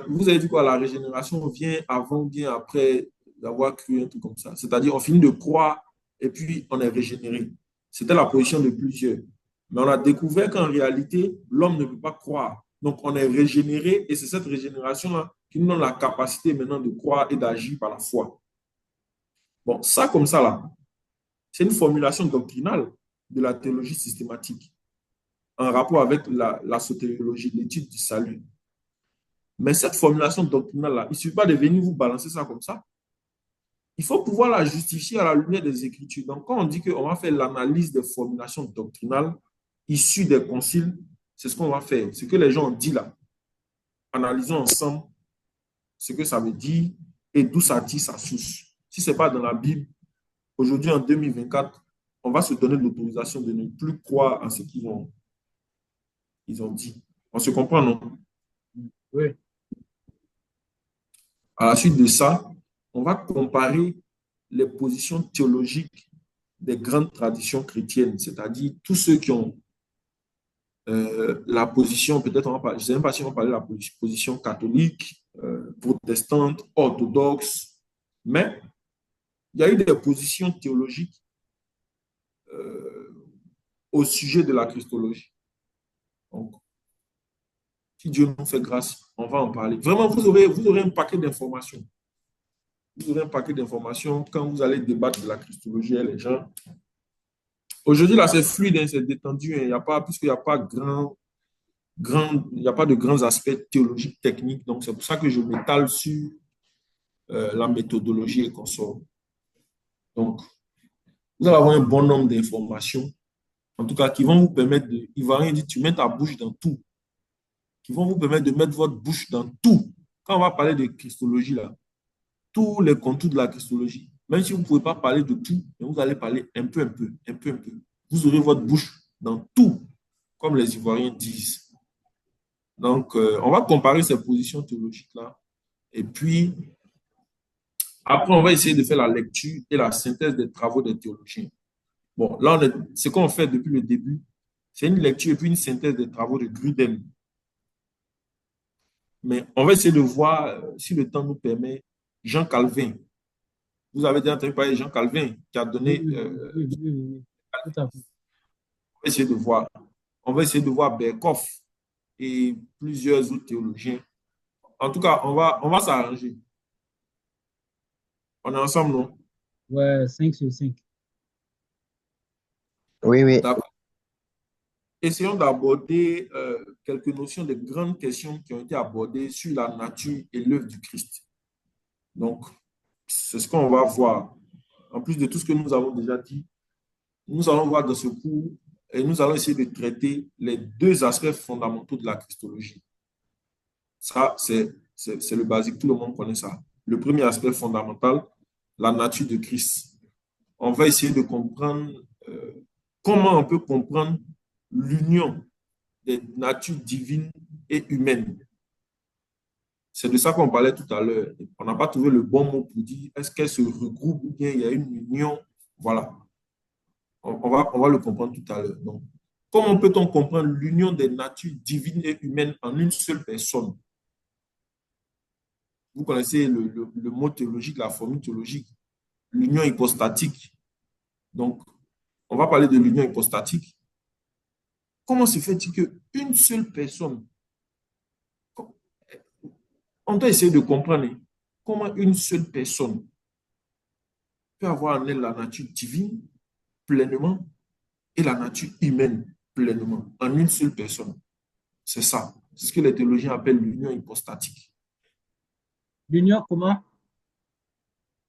vous avez dit quoi, la régénération vient avant ou bien après d'avoir cru, un truc comme ça. C'est-à-dire, on finit de croire et puis on est régénéré. C'était la position de plusieurs. Mais on a découvert qu'en réalité, l'homme ne peut pas croire. Donc, on est régénéré et c'est cette régénération-là qui nous donne la capacité maintenant de croire et d'agir par la foi. Bon, ça comme ça, là, c'est une formulation doctrinale de la théologie systématique en rapport avec la sotériologie, l'étude du salut. Mais cette formulation doctrinale-là, il ne suffit pas de venir vous balancer ça comme ça. Il faut pouvoir la justifier à la lumière des Écritures. Donc, quand on dit qu'on va faire l'analyse des formulations doctrinales issues des conciles, c'est ce qu'on va faire. Ce que les gens ont dit là. Analysons ensemble ce que ça veut dire et d'où ça tire sa source. Si ce n'est pas dans la Bible, aujourd'hui, en 2024, on va se donner l'autorisation de ne plus croire en ce qu'ils ont dit. On se comprend, non? Oui. À la suite de ça, on va comparer les positions théologiques des grandes traditions chrétiennes, c'est-à-dire tous ceux qui ont la position, peut-être, je ne sais même pas si on va parler de la position catholique, protestante, orthodoxe, mais il y a eu des positions théologiques au sujet de la christologie. Donc, si Dieu nous fait grâce, on va en parler. Vraiment, vous aurez un paquet d'informations. Vous aurez un paquet d'informations quand vous allez débattre de la christologie et les gens. Aujourd'hui, là, c'est fluide, hein, c'est détendu. Il n'y a pas, puisqu'il n'y a pas il n'y a pas de grands aspects théologiques, techniques. Donc, c'est pour ça que je m'étale sur la méthodologie et consorts. Donc, vous allez avoir un bon nombre d'informations, en tout cas, qui vont vous permettre de. Il ne va rien dire, tu mets ta bouche dans tout. Qui vont vous permettre de mettre votre bouche dans tout. Quand on va parler de christologie, là, tous les contours de la christologie, même si vous ne pouvez pas parler de tout, mais vous allez parler un peu. Vous aurez votre bouche dans tout, comme les Ivoiriens disent. Donc, on va comparer ces positions théologiques-là. Et puis, après, on va essayer de faire la lecture et la synthèse des travaux des théologiens. Bon, là, ce qu'on fait depuis le début, C'est une lecture et puis une synthèse des travaux de Grudem. Mais on va essayer de voir, si le temps nous permet, Jean Calvin. Vous avez déjà entendu parler de Jean Calvin qui a Oui, donné. oui, oui, oui, oui, oui, tout à fait. On va essayer de voir. On va essayer de voir Berkhoff et plusieurs autres théologiens. En tout cas, on va s'arranger. On est ensemble, non? Ouais, 5 sur 5. Oui, oui. D'accord. Essayons d'aborder quelques notions des grandes questions qui ont été abordées sur la nature et l'œuvre du Christ. Donc, c'est ce qu'on va voir. En plus de tout ce que nous avons déjà dit, nous allons voir dans ce cours et nous allons essayer de traiter les deux aspects fondamentaux de la Christologie. Ça, c'est le basique, tout le monde connaît ça. Le premier aspect fondamental, la nature de Christ. On va essayer de comprendre comment on peut comprendre l'union des natures divines et humaines. C'est de ça qu'on parlait tout à l'heure. On n'a pas trouvé le bon mot pour dire est-ce qu'elles se regroupent ou bien il y a une union. Voilà. On va le comprendre tout à l'heure. Donc, comment peut-on comprendre l'union des natures divines et humaines en une seule personne? Vous connaissez le mot théologique, la formule théologique, l'union hypostatique. Donc, on va parler de l'union hypostatique. Comment se fait-il qu'une seule personne, on doit essayer de comprendre comment une seule personne peut avoir en elle la nature divine pleinement et la nature humaine pleinement en une seule personne. C'est ça. C'est ce que les théologiens appellent l'union hypostatique. L'union, comment?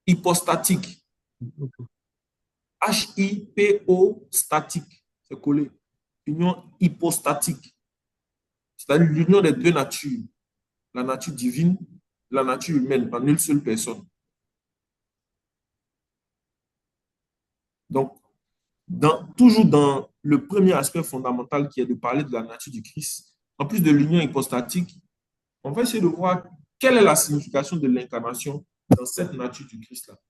Hypostatique. Ok. H-I-P-O statique. C'est collé. Union hypostatique. C'est-à-dire l'union des deux natures. La nature divine, la nature humaine en une seule personne. Donc, toujours dans le premier aspect fondamental qui est de parler de la nature du Christ, en plus de l'union hypostatique, on va essayer de voir quelle est la signification de l'incarnation dans cette nature du Christ-là.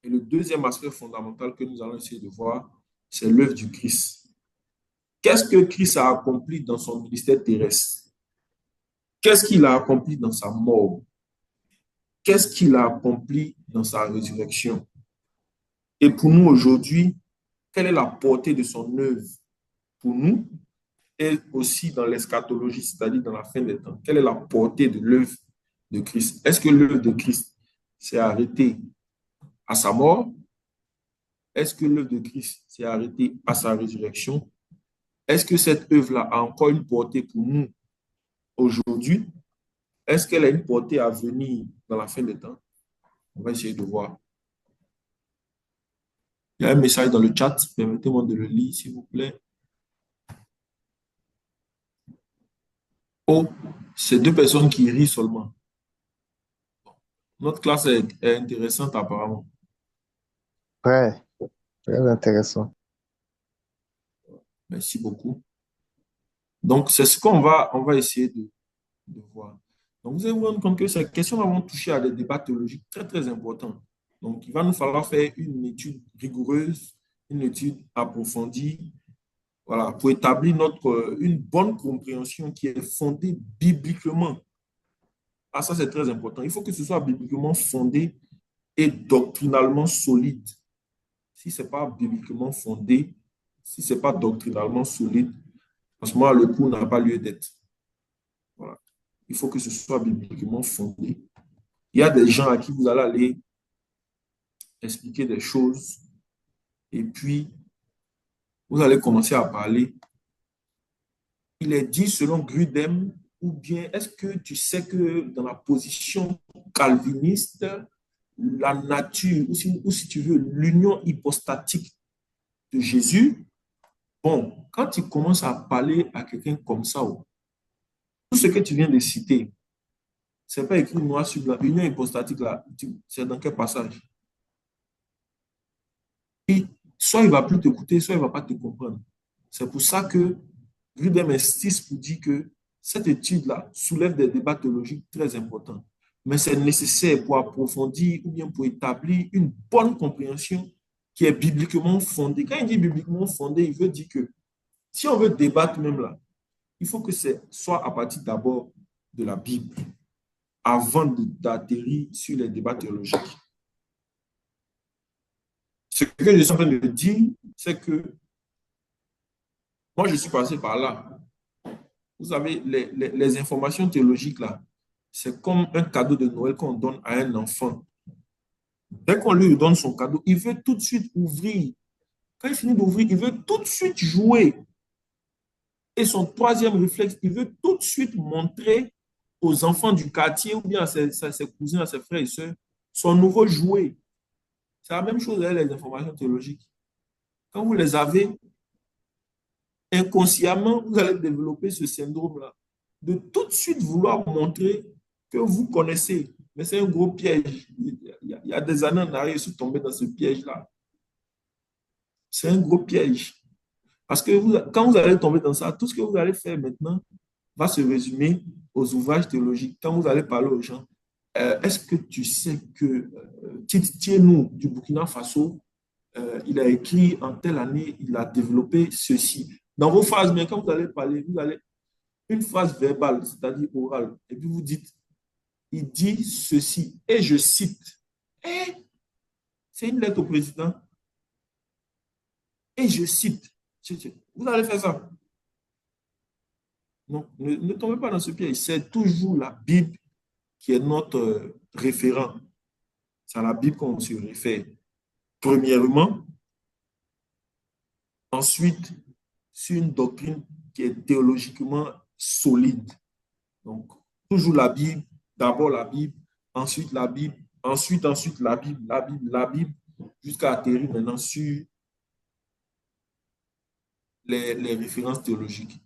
Et le deuxième aspect fondamental que nous allons essayer de voir, c'est l'œuvre du Christ. Qu'est-ce que Christ a accompli dans son ministère terrestre? Qu'est-ce qu'il a accompli dans sa mort? Qu'est-ce qu'il a accompli dans sa résurrection? Et pour nous aujourd'hui, quelle est la portée de son œuvre pour nous et aussi dans l'eschatologie, c'est-à-dire dans la fin des temps? Quelle est la portée de l'œuvre de Christ? Est-ce que l'œuvre de Christ s'est arrêtée à sa mort? Est-ce que l'œuvre de Christ s'est arrêtée à sa résurrection? Est-ce que cette œuvre-là a encore une portée pour nous aujourd'hui? Est-ce qu'elle a une portée à venir dans la fin des temps? On va essayer de voir. Il y a un message dans le chat, permettez-moi de le lire, s'il vous plaît. Oh, c'est deux personnes qui rient seulement. Notre classe est intéressante apparemment. Ouais, très intéressant. Merci beaucoup. Donc, c'est ce qu'on va essayer de voir. Donc, vous allez vous rendre compte que ces questions vont toucher à des débats théologiques très, très importants. Donc, il va nous falloir faire une étude rigoureuse, une étude approfondie, voilà, pour établir une bonne compréhension qui est fondée bibliquement. Ah, ça, c'est très important. Il faut que ce soit bibliquement fondé et doctrinalement solide. Si ce n'est pas bibliquement fondé, si ce n'est pas doctrinalement solide, à ce moment, le cours n'a pas lieu d'être. Voilà. Il faut que ce soit bibliquement fondé. Il y a des gens à qui vous allez aller expliquer des choses et puis vous allez commencer à parler. Il est dit selon Grudem, ou bien est-ce que tu sais que dans la position calviniste, la nature, ou si tu veux, l'union hypostatique de Jésus, bon, quand tu commences à parler à quelqu'un comme ça, tout ce que tu viens de citer, ce n'est pas écrit noir sur blanc. L'union hypostatique, là, c'est dans quel passage? Et soit il ne va plus t'écouter, soit il ne va pas te comprendre. C'est pour ça que Grudem insiste pour dire que cette étude-là soulève des débats théologiques très importants. Mais c'est nécessaire pour approfondir ou bien pour établir une bonne compréhension qui est bibliquement fondé. Quand il dit bibliquement fondé, il veut dire que si on veut débattre même là, il faut que ce soit à partir d'abord de la Bible, avant d'atterrir sur les débats théologiques. Ce que je suis en train de dire, c'est que moi, je suis passé par là. Vous savez, les informations théologiques, là, c'est comme un cadeau de Noël qu'on donne à un enfant. Dès qu'on lui donne son cadeau, il veut tout de suite ouvrir. Quand il finit d'ouvrir, il veut tout de suite jouer. Et son troisième réflexe, il veut tout de suite montrer aux enfants du quartier ou bien à ses cousins, à ses frères et sœurs, son nouveau jouet. C'est la même chose avec les informations théologiques. Quand vous les avez, inconsciemment, vous allez développer ce syndrome-là de tout de suite vouloir montrer que vous connaissez. Mais c'est un gros piège. Il y a des années en arrière, je suis tombé dans ce piège-là. C'est un gros piège. Parce que quand vous allez tomber dans ça, tout ce que vous allez faire maintenant va se résumer aux ouvrages théologiques. Quand vous allez parler aux gens, est-ce que tu sais que Tite Tiénou du Burkina Faso, il a écrit en telle année, il a développé ceci. Dans vos phrases, mais quand vous allez parler, vous allez une phrase verbale, c'est-à-dire orale, et puis vous dites, il dit ceci, et je cite. Et c'est une lettre au président. Et je cite. Vous allez faire ça. Non, ne tombez pas dans ce piège. C'est toujours la Bible qui est notre référent. C'est à la Bible qu'on se réfère. Premièrement, ensuite, sur une doctrine qui est théologiquement solide. Donc, toujours la Bible, d'abord la Bible, ensuite la Bible, ensuite la Bible, la Bible, jusqu'à atterrir maintenant sur les références théologiques.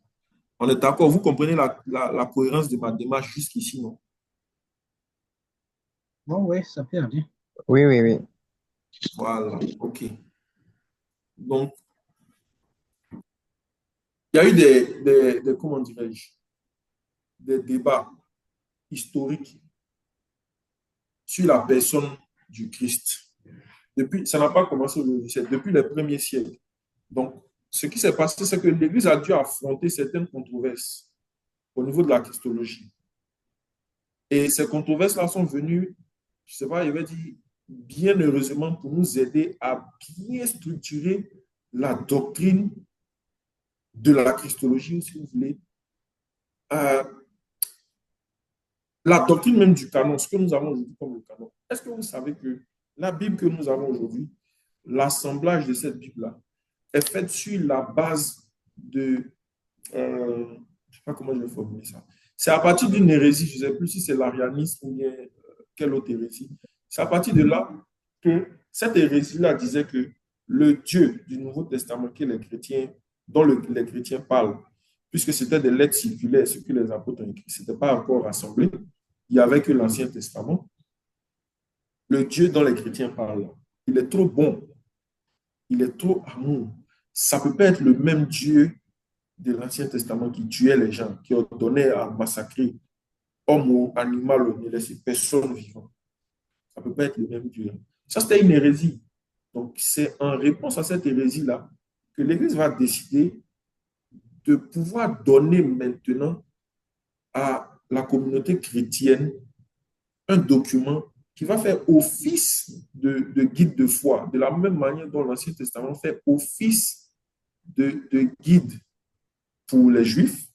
On est d'accord, vous comprenez la cohérence de ma démarche jusqu'ici, non? Bon, oui, ça fait bien. Oui, oui, oui. Voilà, ok. Donc, il y a eu des comment dirais-je, des débats historiques sur la personne du Christ. Depuis, ça n'a pas commencé aujourd'hui, c'est depuis les premiers siècles. Donc, ce qui s'est passé, c'est que l'Église a dû affronter certaines controverses au niveau de la christologie. Et ces controverses-là sont venues, je ne sais pas, il va dire, bien heureusement pour nous aider à bien structurer la doctrine de la christologie, si vous voulez, la doctrine même du canon, ce que nous avons aujourd'hui comme le canon. Est-ce que vous savez que la Bible que nous avons aujourd'hui, l'assemblage de cette Bible-là, est faite sur la base de, je ne sais pas comment je vais formuler ça, c'est à partir d'une hérésie, je ne sais plus si c'est l'arianisme ou bien quelle autre hérésie, c'est à partir de là que cette hérésie-là disait que le Dieu du Nouveau Testament que les chrétiens, dont les chrétiens parlent, puisque c'était des lettres circulaires, ce que les apôtres ont écrit, ce n'était pas encore rassemblé, il n'y avait que l'Ancien Testament, le Dieu dont les chrétiens parlent, il est trop bon, il est trop amour. Ça ne peut pas être le même Dieu de l'Ancien Testament qui tuait les gens, qui ordonnait à massacrer homme ou animal, ne laissait personne vivant. Ça ne peut pas être le même Dieu. Ça, c'était une hérésie. Donc, c'est en réponse à cette hérésie-là que l'Église va décider de pouvoir donner maintenant à la communauté chrétienne un document qui va faire office de guide de foi, de la même manière dont l'Ancien Testament fait office de guide pour les Juifs.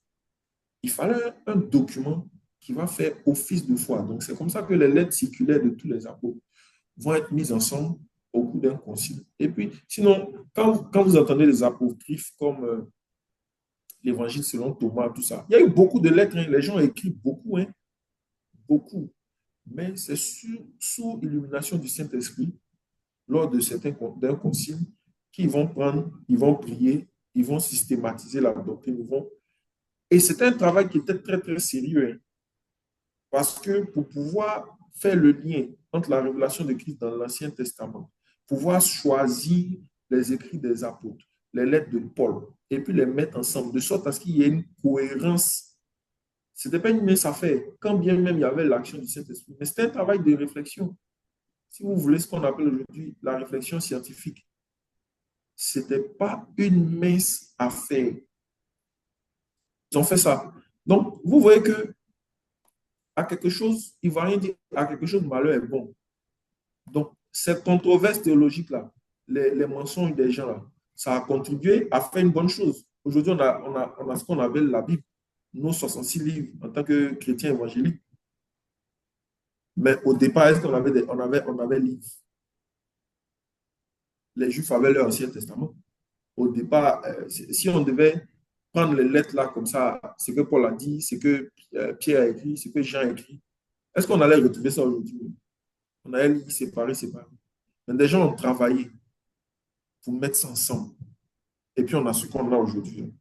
Il fallait un document qui va faire office de foi. Donc, c'est comme ça que les lettres circulaires de tous les apôtres vont être mises ensemble au cours d'un concile. Et puis, sinon, quand vous entendez les apocryphes comme l'évangile selon Thomas, tout ça, il y a eu beaucoup de lettres, hein. Les gens ont écrit beaucoup, hein, beaucoup. Mais c'est sous illumination du Saint-Esprit, lors d'un concile, qu'ils vont prendre, ils vont prier, ils vont systématiser la doctrine. Et c'est un travail qui était très, très sérieux. Hein, parce que pour pouvoir faire le lien entre la révélation de Christ dans l'Ancien Testament, pouvoir choisir les écrits des apôtres, les lettres de Paul, et puis les mettre ensemble, de sorte à ce qu'il y ait une cohérence. Ce n'était pas une mince affaire, quand bien même il y avait l'action du Saint-Esprit, mais c'était un travail de réflexion. Si vous voulez ce qu'on appelle aujourd'hui la réflexion scientifique, ce n'était pas une mince affaire. Ils ont fait ça. Donc, vous voyez que à quelque chose, il ne va rien dire, à quelque chose, malheur est bon. Donc, cette controverse théologique-là, les mensonges des gens-là, ça a contribué à faire une bonne chose. Aujourd'hui, on a ce qu'on appelle la Bible, nos 66 livres en tant que chrétiens évangéliques. Mais au départ, est-ce qu'on avait, on avait livres? Les Juifs avaient leur Ancien Testament. Au départ, si on devait prendre les lettres là comme ça, ce que Paul a dit, ce que Pierre a écrit, ce que Jean a écrit, est-ce qu'on allait retrouver ça aujourd'hui? On allait lire séparé. Mais des gens ont travaillé pour mettre ça ensemble. Et puis on a ce qu'on a aujourd'hui.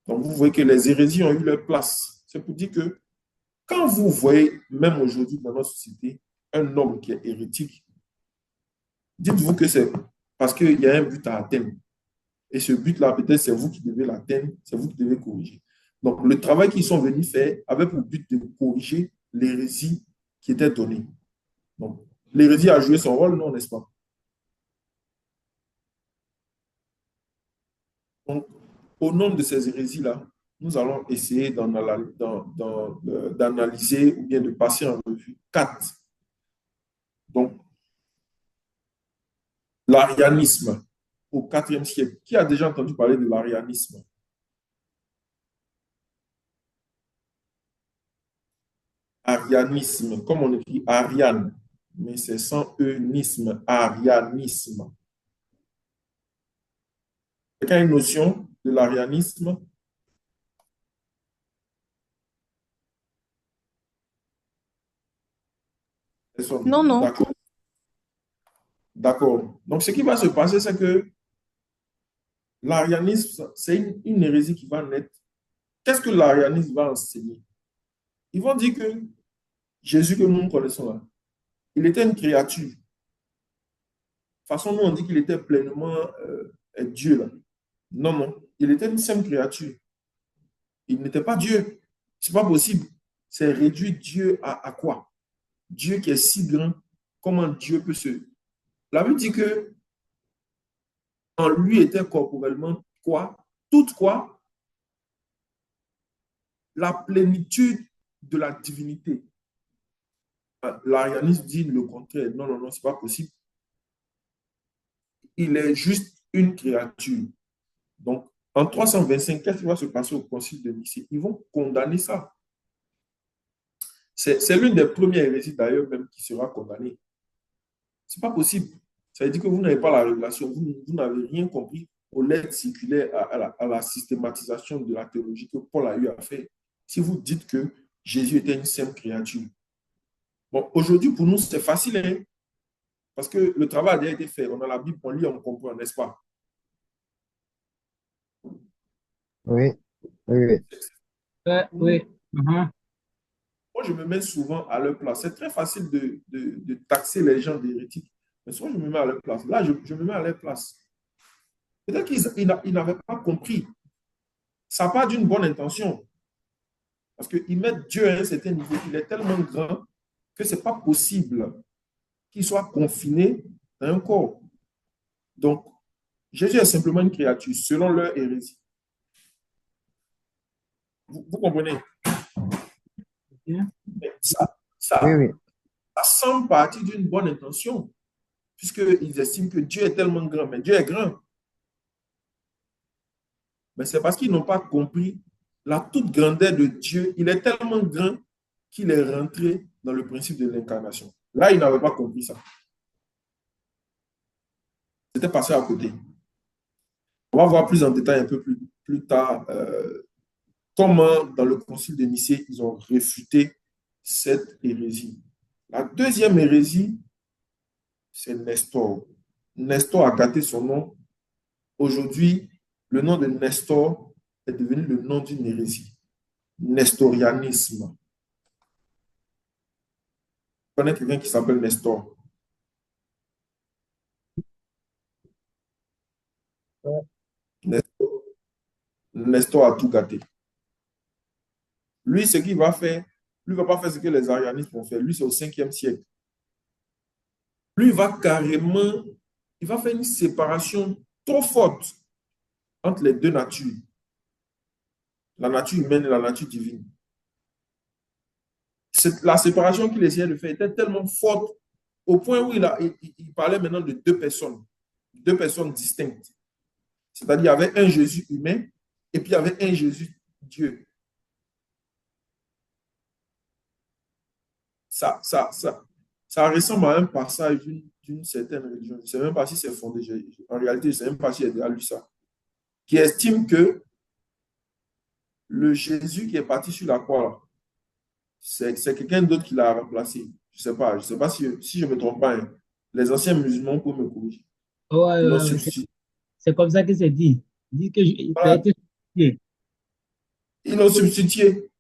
Donc vous voyez que les hérésies ont eu leur place. C'est pour dire que quand vous voyez, même aujourd'hui dans notre société, un homme qui est hérétique, dites-vous que c'est parce qu'il y a un but à atteindre. Et ce but-là, peut-être, c'est vous qui devez l'atteindre, c'est vous qui devez corriger. Donc, le travail qu'ils sont venus faire avait pour but de corriger l'hérésie qui était donnée. Donc, l'hérésie a joué son rôle, non, n'est-ce pas? Donc, au nom de ces hérésies-là, nous allons essayer d'analyser ou bien de passer en revue 4. Donc, l'arianisme au IVe siècle. Qui a déjà entendu parler de l'arianisme? Arianisme, comme on écrit Ariane, mais c'est sans E-nisme, arianisme. Quelqu'un a une notion de l'arianisme? Non, non. D'accord. D'accord. Donc, ce qui va se passer, c'est que l'arianisme, c'est une hérésie qui va naître. Qu'est-ce que l'arianisme va enseigner? Ils vont dire que Jésus que nous connaissons là, il était une créature. De toute façon, nous, on dit qu'il était pleinement Dieu là. Non, non. Il était une simple créature. Il n'était pas Dieu. Ce n'est pas possible. C'est réduire Dieu à quoi? Dieu qui est si grand, comment Dieu peut se... La Bible dit que en lui était corporellement quoi? Toute quoi? La plénitude de la divinité. L'arianisme dit le contraire. Non, non, non, ce n'est pas possible. Il est juste une créature. Donc, en 325, qu'est-ce qui va se passer au concile de Nicée? Ils vont condamner ça. C'est l'une des premières hérésies d'ailleurs même qui sera condamnée. Ce n'est pas possible. Ça veut dire que vous n'avez pas la révélation, vous n'avez rien compris aux lettres circulaires, à la systématisation de la théologie que Paul a eu à faire. Si vous dites que Jésus était une simple créature. Bon, aujourd'hui, pour nous, c'est facile, hein, parce que le travail a déjà été fait. On a la Bible, on lit, on comprend, n'est-ce pas? Oui, oui. Oui. Moi, je me mets souvent à leur place. C'est très facile de taxer les gens d'hérétiques. Mais souvent, je me mets à leur place. Là, je me mets à leur place. Peut-être qu'ils n'avaient pas compris. Ça part d'une bonne intention. Parce qu'ils mettent Dieu à un certain niveau. Il est tellement grand que ce n'est pas possible qu'il soit confiné dans un corps. Donc, Jésus est simplement une créature, selon leur hérésie. Vous comprenez? Ça Oui, oui. semble partir d'une bonne intention, puisqu'ils estiment que Dieu est tellement grand. Mais Dieu est grand. Mais c'est parce qu'ils n'ont pas compris la toute grandeur de Dieu. Il est tellement grand qu'il est rentré dans le principe de l'incarnation. Là, ils n'avaient pas compris ça. C'était passé à côté. On va voir plus en détail un peu plus tard comment, dans le concile de Nicée, ils ont réfuté cette hérésie. La deuxième hérésie, c'est Nestor. Nestor a gâté son nom. Aujourd'hui, le nom de Nestor est devenu le nom d'une hérésie. Nestorianisme. Vous connaissez quelqu'un qui s'appelle Nestor? Nestor a tout gâté. Lui, ce qu'il va faire, lui ne va pas faire ce que les arianistes vont faire. Lui, c'est au 5e siècle. Lui, il va carrément, il va faire une séparation trop forte entre les deux natures, la nature humaine et la nature divine. La séparation qu'il essayait de faire était tellement forte au point où il parlait maintenant de deux personnes distinctes. C'est-à-dire, il y avait un Jésus humain et puis il y avait un Jésus Dieu. Ça ressemble à un passage d'une certaine religion. Je ne sais même pas si c'est fondé. En réalité, je ne sais même pas si j'ai déjà lu ça. Qui estime que le Jésus qui est parti sur la croix, c'est quelqu'un d'autre qui l'a remplacé. Je ne sais pas si je ne me trompe pas. Hein. Les anciens musulmans peuvent me corriger. Ouais, Ils l'ont ouais, substitué. c'est comme ça que c'est dit. Il dit que ça a Voilà. été substitué. Ils l'ont substitué.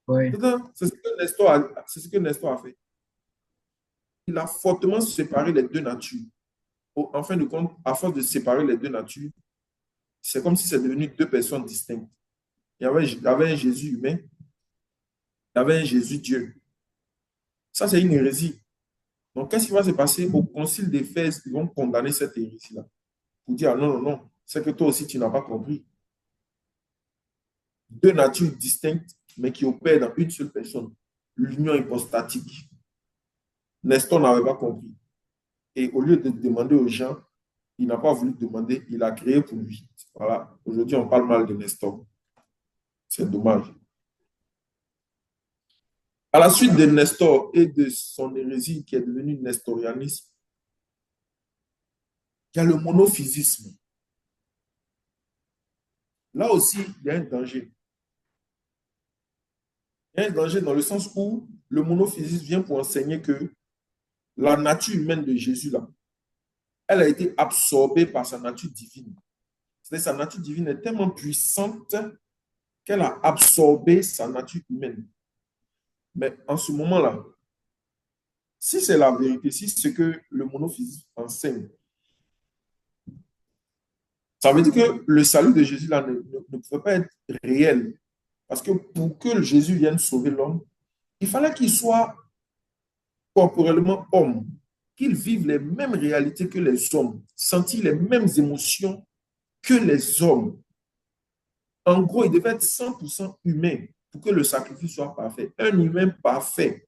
Ouais. C'est ce que Nestor a fait. Il a fortement séparé les deux natures. En fin de compte, à force de séparer les deux natures, c'est comme si c'est devenu deux personnes distinctes. Il y avait un Jésus humain, il y avait un Jésus Dieu. Ça, c'est une hérésie. Donc, qu'est-ce qui va se passer au concile d'Éphèse? Ils vont condamner cette hérésie-là. Pour dire, ah, non, non, non, c'est que toi aussi, tu n'as pas compris. Deux natures distinctes, mais qui opèrent dans une seule personne. L'union hypostatique. Nestor n'avait pas compris. Et au lieu de demander aux gens, il n'a pas voulu demander, il a créé pour lui. Voilà. Aujourd'hui, on parle mal de Nestor. C'est dommage. À la suite de Nestor et de son hérésie qui est devenue nestorianisme, il y a le monophysisme. Là aussi, il y a un danger. Il y a un danger dans le sens où le monophysisme vient pour enseigner que la nature humaine de Jésus, là, elle a été absorbée par sa nature divine. C'est-à-dire sa nature divine est tellement puissante qu'elle a absorbé sa nature humaine. Mais en ce moment-là, si c'est la vérité, si c'est ce que le monophysisme enseigne, ça veut dire que le salut de Jésus là ne pouvait pas être réel. Parce que pour que Jésus vienne sauver l'homme, il fallait qu'il soit corporellement homme, qu'il vive les mêmes réalités que les hommes, sentir les mêmes émotions que les hommes. En gros, il devait être 100% humain pour que le sacrifice soit parfait. Un humain parfait.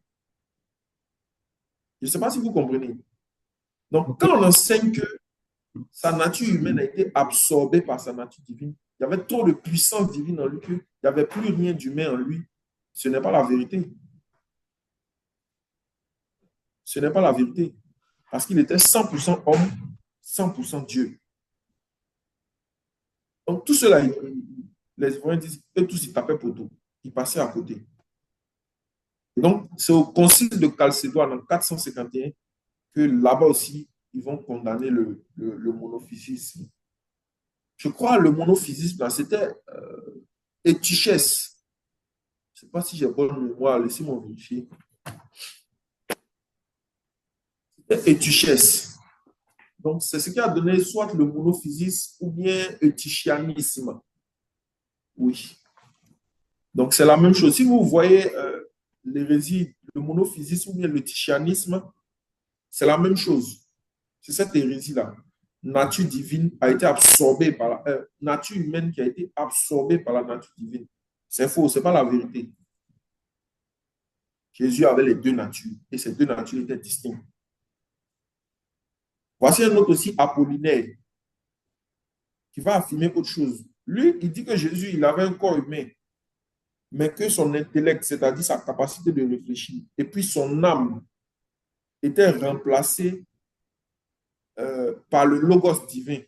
Je ne sais pas si vous comprenez. Donc, quand on enseigne que sa nature humaine a été absorbée par sa nature divine, il y avait trop de puissance divine en lui qu'il n'y avait plus rien d'humain en lui. Ce n'est pas la vérité. Ce n'est pas la vérité. Parce qu'il était 100% homme, 100% Dieu. Donc, tout cela, les Ivoiriens disent, eux tous, ils tapaient pour tout. Ils passaient à côté. Et donc, c'est au concile de Chalcédoine en 451 que là-bas aussi, ils vont condamner le monophysisme. Je crois que le monophysisme, c'était Eutychès. Je ne sais pas si j'ai bonne mémoire, laissez-moi vérifier. C'était Eutychès. Donc, c'est ce qui a donné soit le monophysisme ou bien eutychianisme. Oui. Donc, c'est la même chose. Si vous voyez l'hérésie, le monophysisme ou bien l'eutychianisme, c'est la même chose. C'est cette hérésie-là. Nature divine a été absorbée par la nature humaine qui a été absorbée par la nature divine. C'est faux, ce n'est pas la vérité. Jésus avait les deux natures et ces deux natures étaient distinctes. Voici un autre aussi, Apollinaire, qui va affirmer autre chose. Lui, il dit que Jésus, il avait un corps humain, mais que son intellect, c'est-à-dire sa capacité de réfléchir, et puis son âme était remplacée par le logos divin,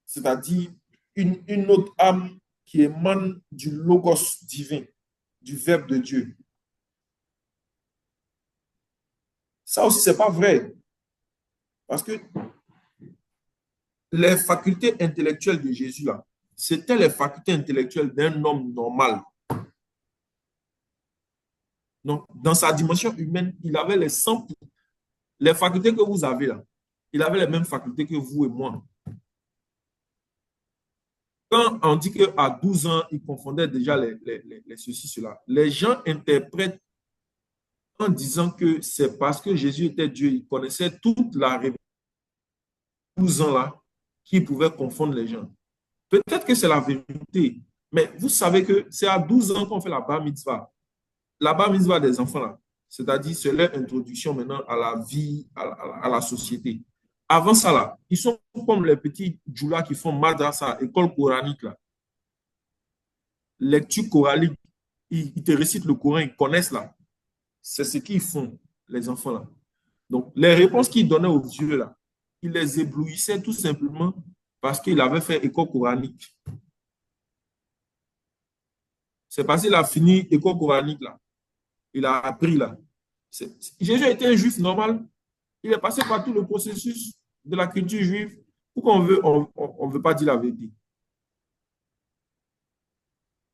c'est-à-dire une autre âme qui émane du logos divin, du verbe de Dieu. Ça aussi, ce n'est pas vrai. Parce que les facultés intellectuelles de Jésus, là, c'était les facultés intellectuelles d'un homme normal. Donc, dans sa dimension humaine, il avait les facultés que vous avez là. Il avait les mêmes facultés que vous et moi. Quand on dit qu'à 12 ans, il confondait déjà les ceci, cela, les gens interprètent en disant que c'est parce que Jésus était Dieu, il connaissait toute la révélation. 12 ans là, qui pouvait confondre les gens. Peut-être que c'est la vérité, mais vous savez que c'est à 12 ans qu'on fait la bar mitzvah. La bar mitzvah des enfants, là, c'est-à-dire c'est leur introduction maintenant à la vie, à la société. Avant ça, là, ils sont comme les petits djoulas qui font madrasa, école coranique, là. Lecture coranique, ils te récitent le Coran, ils connaissent là. C'est ce qu'ils font, les enfants là. Donc, les réponses qu'ils donnaient aux vieux là, ils les éblouissaient tout simplement parce qu'ils avaient fait école coranique. C'est parce qu'il a fini école coranique là. Il a appris là. Jésus était un juif normal. Il est passé par tout le processus de la culture juive. Pourquoi on veut pas dire la vérité?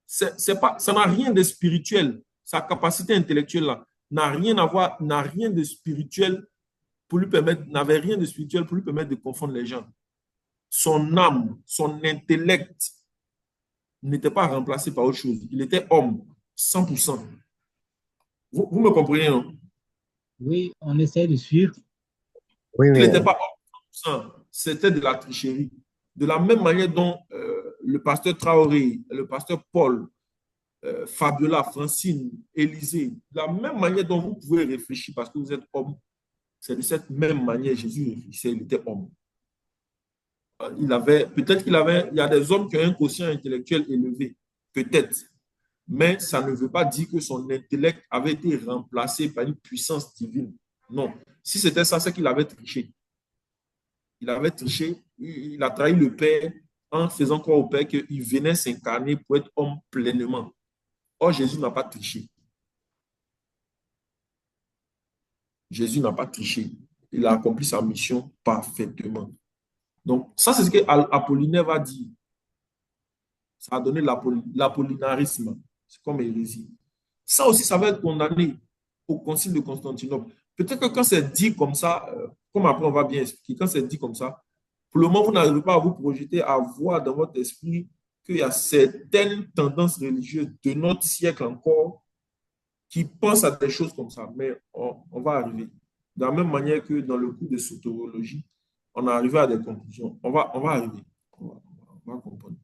Ça n'a rien de spirituel. Sa capacité intellectuelle là n'a rien à voir, n'a rien de spirituel pour lui permettre, n'avait rien de spirituel pour lui permettre de confondre les gens. Son âme, son intellect n'était pas remplacé par autre chose. Il était homme, 100%. Vous me comprenez, non? Oui, on essaie de suivre. Oui, Il oui. n'était pas homme, 100%. C'était de la tricherie. De la même manière dont le pasteur Traoré, le pasteur Paul, Fabiola, Francine, Élisée, de la même manière dont vous pouvez réfléchir parce que vous êtes homme, c'est de cette même manière Jésus réfléchissait, il était homme. Peut-être il y a des hommes qui ont un quotient intellectuel élevé, peut-être, mais ça ne veut pas dire que son intellect avait été remplacé par une puissance divine. Non. Si c'était ça, c'est qu'il avait triché. Il avait triché, il a trahi le Père en faisant croire au Père qu'il venait s'incarner pour être homme pleinement. Or, Jésus n'a pas triché. Jésus n'a pas triché. Il a accompli sa mission parfaitement. Donc, ça, c'est ce que Apollinaire va dire. Ça a donné l'apollinarisme. C'est comme hérésie. Ça aussi, ça va être condamné au concile de Constantinople. Peut-être que quand c'est dit comme ça, comme après on va bien expliquer, quand c'est dit comme ça, pour le moment, vous n'arrivez pas à vous projeter, à voir dans votre esprit qu'il y a certaines tendances religieuses de notre siècle encore qui pensent à des choses comme ça. Mais on va arriver. De la même manière que dans le cours de soteriologie, on est arrivé à des conclusions. On va arriver. On va comprendre.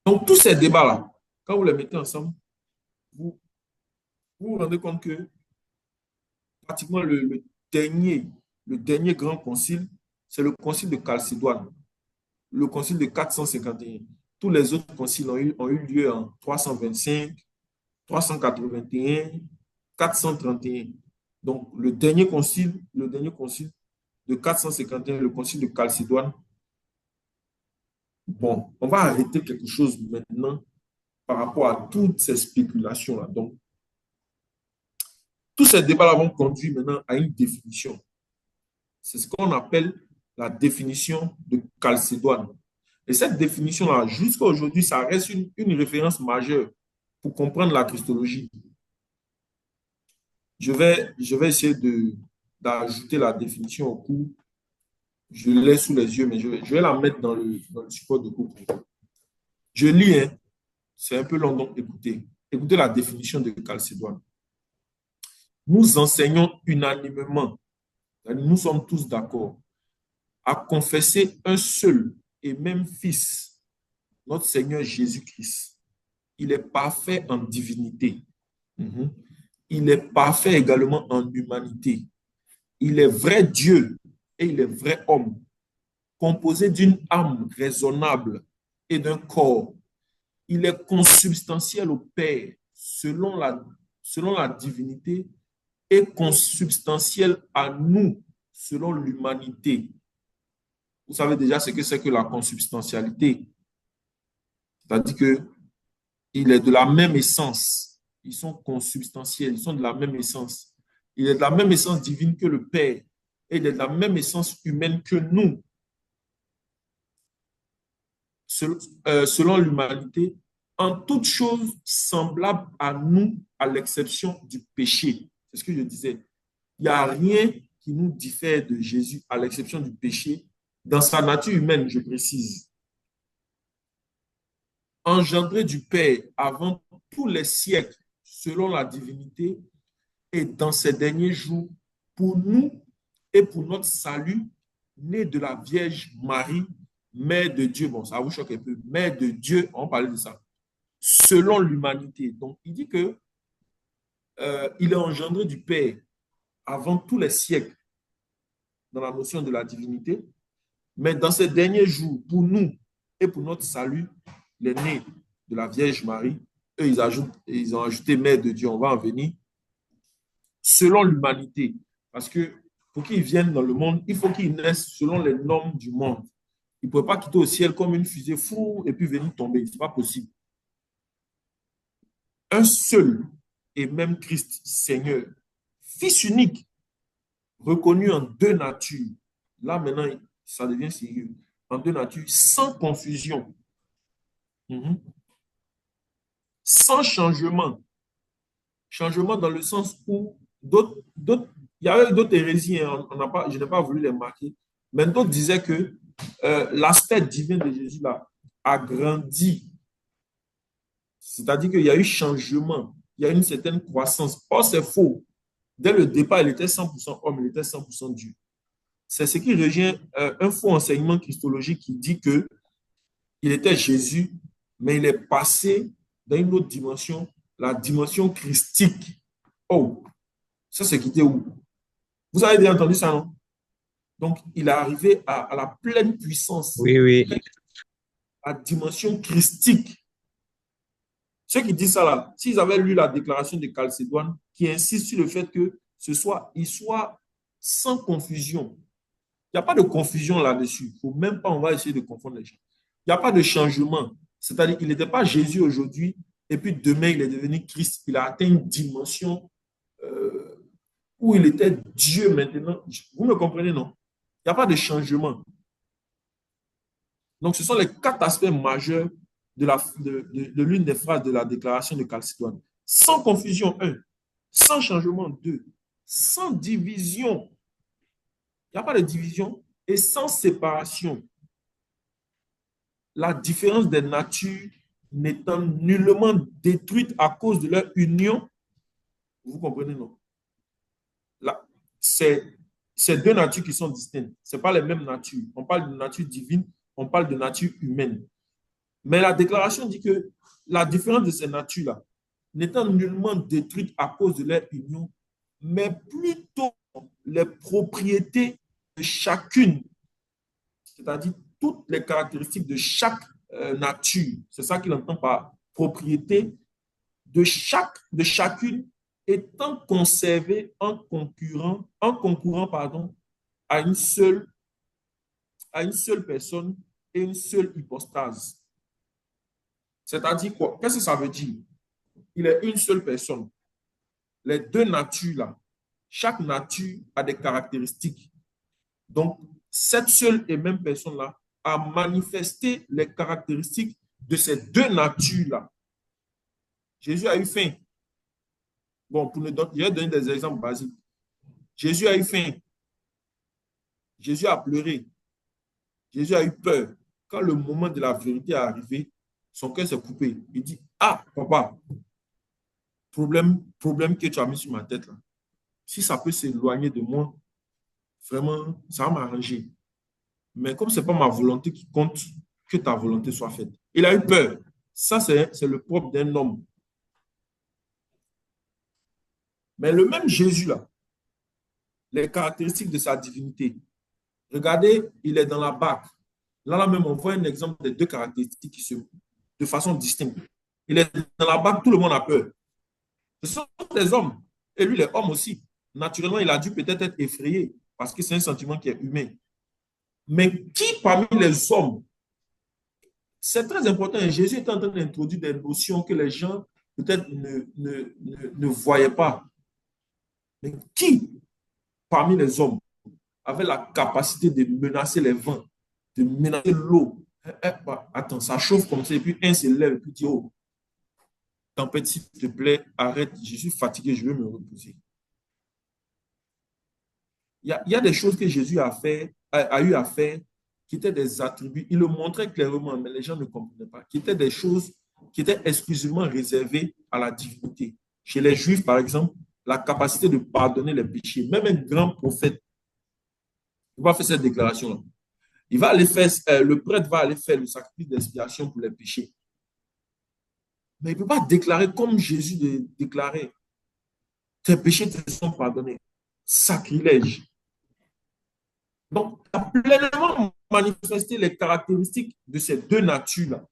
Donc, tous ces débats-là, quand vous les mettez ensemble, vous vous rendez compte que pratiquement le dernier grand concile, c'est le concile de Chalcédoine, le concile de 451. Tous les autres conciles ont eu lieu en 325, 381, 431. Donc, le dernier concile de 451, le concile de Chalcédoine. Bon, on va arrêter quelque chose maintenant par rapport à toutes ces spéculations-là. Donc, tous ces débats-là vont conduire maintenant à une définition. C'est ce qu'on appelle la définition de Chalcédoine. Et cette définition-là, jusqu'à aujourd'hui, ça reste une référence majeure pour comprendre la christologie. Je vais essayer d'ajouter la définition au cours. Je l'ai sous les yeux, mais je vais la mettre dans le support de cours. Je lis, hein. C'est un peu long, donc écoutez. Écoutez la définition de Chalcédoine. Nous enseignons unanimement, nous sommes tous d'accord, à confesser un seul et même Fils, notre Seigneur Jésus-Christ. Il est parfait en divinité. Il est parfait également en humanité. Il est vrai Dieu et il est vrai homme, composé d'une âme raisonnable et d'un corps. Il est consubstantiel au Père selon la divinité et consubstantiel à nous selon l'humanité. Vous savez déjà ce que c'est que la consubstantialité. C'est-à-dire qu'il est de la même essence. Ils sont consubstantiels, ils sont de la même essence. Il est de la même essence divine que le Père et il est de la même essence humaine que nous. Selon l'humanité, en toute chose semblable à nous, à l'exception du péché. C'est ce que je disais. Il n'y a rien qui nous diffère de Jésus, à l'exception du péché, dans sa nature humaine, je précise. Engendré du Père avant tous les siècles, selon la divinité, et dans ces derniers jours, pour nous et pour notre salut, né de la Vierge Marie, mère de Dieu. Bon, ça vous choque un peu. Mère de Dieu, on parlait de ça. Selon l'humanité. Donc, il dit que il est engendré du Père avant tous les siècles dans la notion de la divinité. Mais dans ces derniers jours, pour nous et pour notre salut, il est né de la Vierge Marie. Eux, ils ont ajouté mère de Dieu. On va en venir. Selon l'humanité. Parce que pour qu'ils viennent dans le monde, il faut qu'ils naissent selon les normes du monde. Ils ne pouvaient pas quitter au ciel comme une fusée fou et puis venir tomber. Ce n'est pas possible. Un seul et même Christ, Seigneur, Fils unique, reconnu en deux natures. Là, maintenant, ça devient sérieux. En deux natures, sans confusion. Sans changement. Changement dans le sens où il y avait d'autres hérésies, hein, je n'ai pas voulu les marquer, mais d'autres disaient que l'aspect divin de Jésus là, a grandi. C'est-à-dire qu'il y a eu changement, il y a une certaine croissance. Or, c'est faux. Dès le départ, il était 100% homme, il était 100% Dieu. C'est ce qui revient un faux enseignement christologique qui dit que il était Jésus, mais il est passé dans une autre dimension, la dimension christique. Oh, ça c'est quitté où? Vous avez bien entendu ça, non? Donc, il est arrivé à la pleine puissance. Oui, oui. La dimension christique. Ceux qui disent ça là, s'ils avaient lu la déclaration de Chalcédoine, qui insiste sur le fait que il soit sans confusion. Il n'y a pas de confusion là-dessus. Il ne faut même pas, on va essayer de confondre les gens. Il n'y a pas de changement. C'est-à-dire qu'il n'était pas Jésus aujourd'hui, et puis demain, il est devenu Christ. Il a atteint une dimension où il était Dieu maintenant. Vous me comprenez, non? Il n'y a pas de changement. Donc, ce sont les 4 aspects majeurs de l'une des phrases de la déclaration de Chalcédoine. Sans confusion, 1. Sans changement, 2. Sans division. Il n'y a pas de division. Et sans séparation. La différence des natures n'étant nullement détruite à cause de leur union. Vous comprenez, non? Là, c'est deux natures qui sont distinctes. Ce n'est pas les mêmes natures. On parle de nature divine, on parle de nature humaine. Mais la déclaration dit que la différence de ces natures-là n'étant nullement détruite à cause de leur union, mais plutôt les propriétés de chacune, c'est-à-dire toutes les caractéristiques de chaque nature. C'est ça qu'il entend par propriété de chacune étant conservée en concourant à une seule personne et une seule hypostase. C'est-à-dire quoi? Qu'est-ce que ça veut dire? Il est une seule personne. Les deux natures là, chaque nature a des caractéristiques. Donc, cette seule et même personne-là a manifesté les caractéristiques de ces deux natures-là. Jésus a eu faim. Bon, je vais donner des exemples basiques. Jésus a eu faim. Jésus a pleuré. Jésus a eu peur. Quand le moment de la vérité est arrivé, son cœur s'est coupé. Il dit, ah, papa, problème que tu as mis sur ma tête, là. Si ça peut s'éloigner de moi, vraiment, ça va m'arranger. Mais comme ce n'est pas ma volonté qui compte, que ta volonté soit faite. Il a eu peur. Ça, c'est le propre d'un homme. Mais le même Jésus-là, les caractéristiques de sa divinité, regardez, il est dans la barque. Là même, on voit un exemple des deux caractéristiques qui se de façon distincte. Il est dans la barque, tout le monde a peur. Ce sont des hommes. Et lui, il est homme aussi. Naturellement, il a dû peut-être être effrayé parce que c'est un sentiment qui est humain. Mais qui parmi les hommes, c'est très important, Jésus est en train d'introduire des notions que les gens peut-être ne voyaient pas. Mais qui parmi les hommes avait la capacité de menacer les vents, de menacer l'eau? Attends, ça chauffe comme ça, et puis un se lève et puis dit, oh, tempête, s'il te plaît, arrête, je suis fatigué, je veux me reposer. Il y a des choses que Jésus a eu à faire qui étaient des attributs. Il le montrait clairement, mais les gens ne comprenaient pas. Qui étaient des choses qui étaient exclusivement réservées à la divinité. Chez les Juifs, par exemple, la capacité de pardonner les péchés. Même un grand prophète Il va faire cette déclaration-là. Il va aller faire, le prêtre va aller faire le sacrifice d'expiation pour les péchés. Mais il ne peut pas déclarer comme Jésus déclarait. Tes péchés te sont pardonnés. Sacrilège. Donc, il a pleinement manifesté les caractéristiques de ces deux natures-là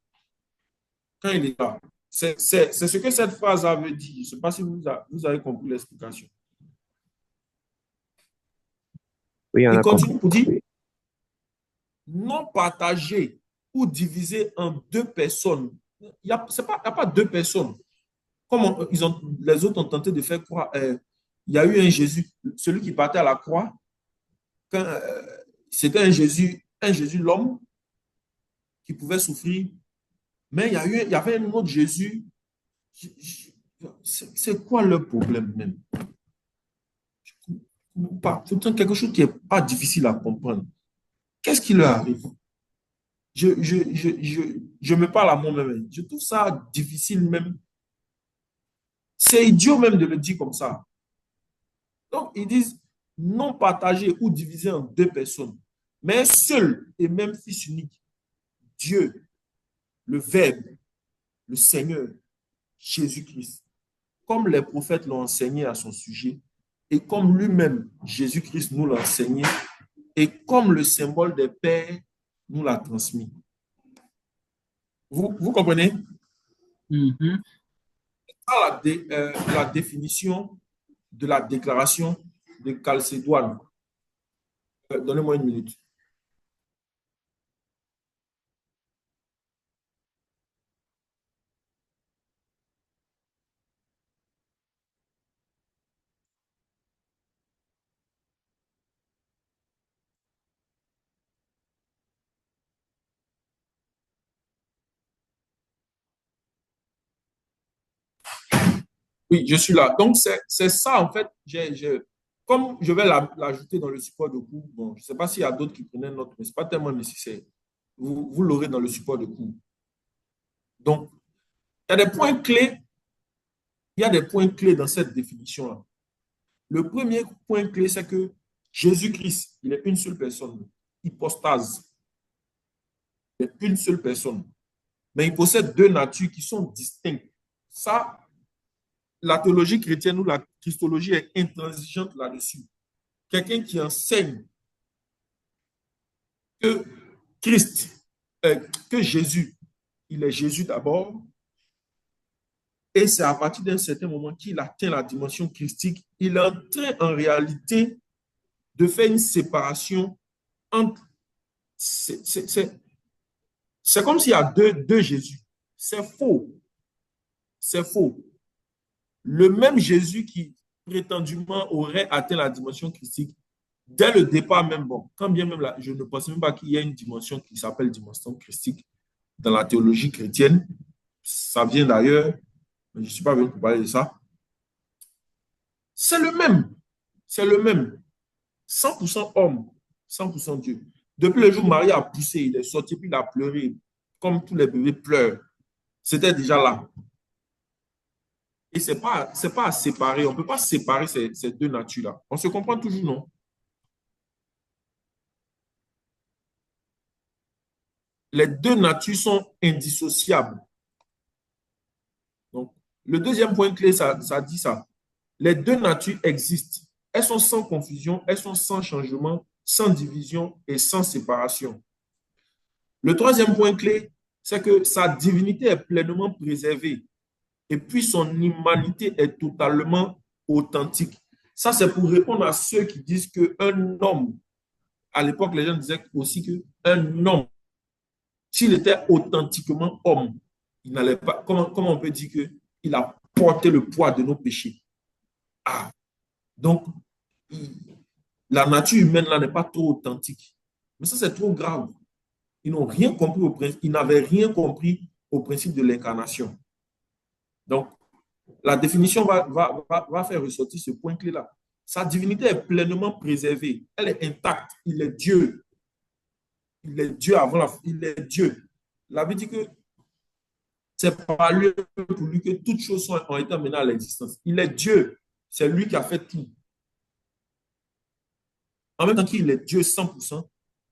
quand il est là. C'est ce que cette phrase avait dit. Je ne sais pas si vous avez compris l'explication. Oui, on Il a continue compris. pour dire non partagé ou divisé en deux personnes. Il n'y a pas deux personnes. Comme les autres ont tenté de faire croire, il y a eu un Jésus, celui qui partait à la croix, c'était un Jésus l'homme qui pouvait souffrir, mais il y avait un autre Jésus. C'est quoi le problème même? C'est quelque chose qui n'est pas difficile à comprendre. Qu'est-ce qui leur arrive? Je me parle à moi-même. Je trouve ça difficile même. C'est idiot même de le dire comme ça. Donc, ils disent non partagé ou divisé en deux personnes, mais un seul et même Fils unique, Dieu, le Verbe, le Seigneur, Jésus-Christ, comme les prophètes l'ont enseigné à son sujet, et comme lui-même, Jésus-Christ, nous l'a enseigné, et comme le symbole des pères nous l'a transmis. Vous comprenez? Mhm. La définition de la déclaration de Chalcédoine. Donnez-moi une minute. Oui, je suis là. Donc, c'est ça, en fait. Comme je vais l'ajouter dans le support de cours, bon, je ne sais pas s'il y a d'autres qui prenaient note, mais ce n'est pas tellement nécessaire. Vous l'aurez dans le support de cours. Donc, il y a des points clés. Il y a des points clés dans cette définition-là. Le premier point clé, c'est que Jésus-Christ, il est une seule personne, hypostase. Il est une seule personne. Mais il possède deux natures qui sont distinctes. Ça, la théologie chrétienne ou la christologie est intransigeante là-dessus. Quelqu'un qui enseigne que Christ, que Jésus, il est Jésus d'abord, et c'est à partir d'un certain moment qu'il atteint la dimension christique, il est en train en réalité de faire une séparation entre... C'est comme s'il y a deux Jésus. C'est faux. C'est faux. Le même Jésus qui prétendument aurait atteint la dimension christique, dès le départ même, bon, quand bien même là, je ne pense même pas qu'il y ait une dimension qui s'appelle dimension christique dans la théologie chrétienne. Ça vient d'ailleurs, mais je ne suis pas venu pour parler de ça. C'est le même. C'est le même. 100% homme, 100% Dieu. Depuis le jour où Marie a poussé, il est sorti, puis il a pleuré, comme tous les bébés pleurent. C'était déjà là. Et ce n'est pas à séparer. On ne peut pas séparer ces deux natures-là. On se comprend toujours, non? Les deux natures sont indissociables. Donc, le deuxième point clé, ça dit ça. Les deux natures existent. Elles sont sans confusion, elles sont sans changement, sans division et sans séparation. Le troisième point clé, c'est que sa divinité est pleinement préservée et puis son humanité est totalement authentique. Ça, c'est pour répondre à ceux qui disent qu'un homme, à l'époque, les gens disaient aussi qu'un homme, s'il était authentiquement homme, il n'allait pas. Comment on peut dire qu'il a porté le poids de nos péchés? Ah, donc, la nature humaine là n'est pas trop authentique. Mais ça, c'est trop grave. Ils n'ont rien compris ils n'avaient rien compris au principe de l'incarnation. Donc, la définition va faire ressortir ce point clé-là. Sa divinité est pleinement préservée. Elle est intacte. Il est Dieu. Il est Dieu avant il est Dieu. La Bible dit que c'est par lui, pour lui que toutes choses ont été amenées à l'existence. Il est Dieu. C'est lui qui a fait tout. en même temps qu'il est Dieu 100%,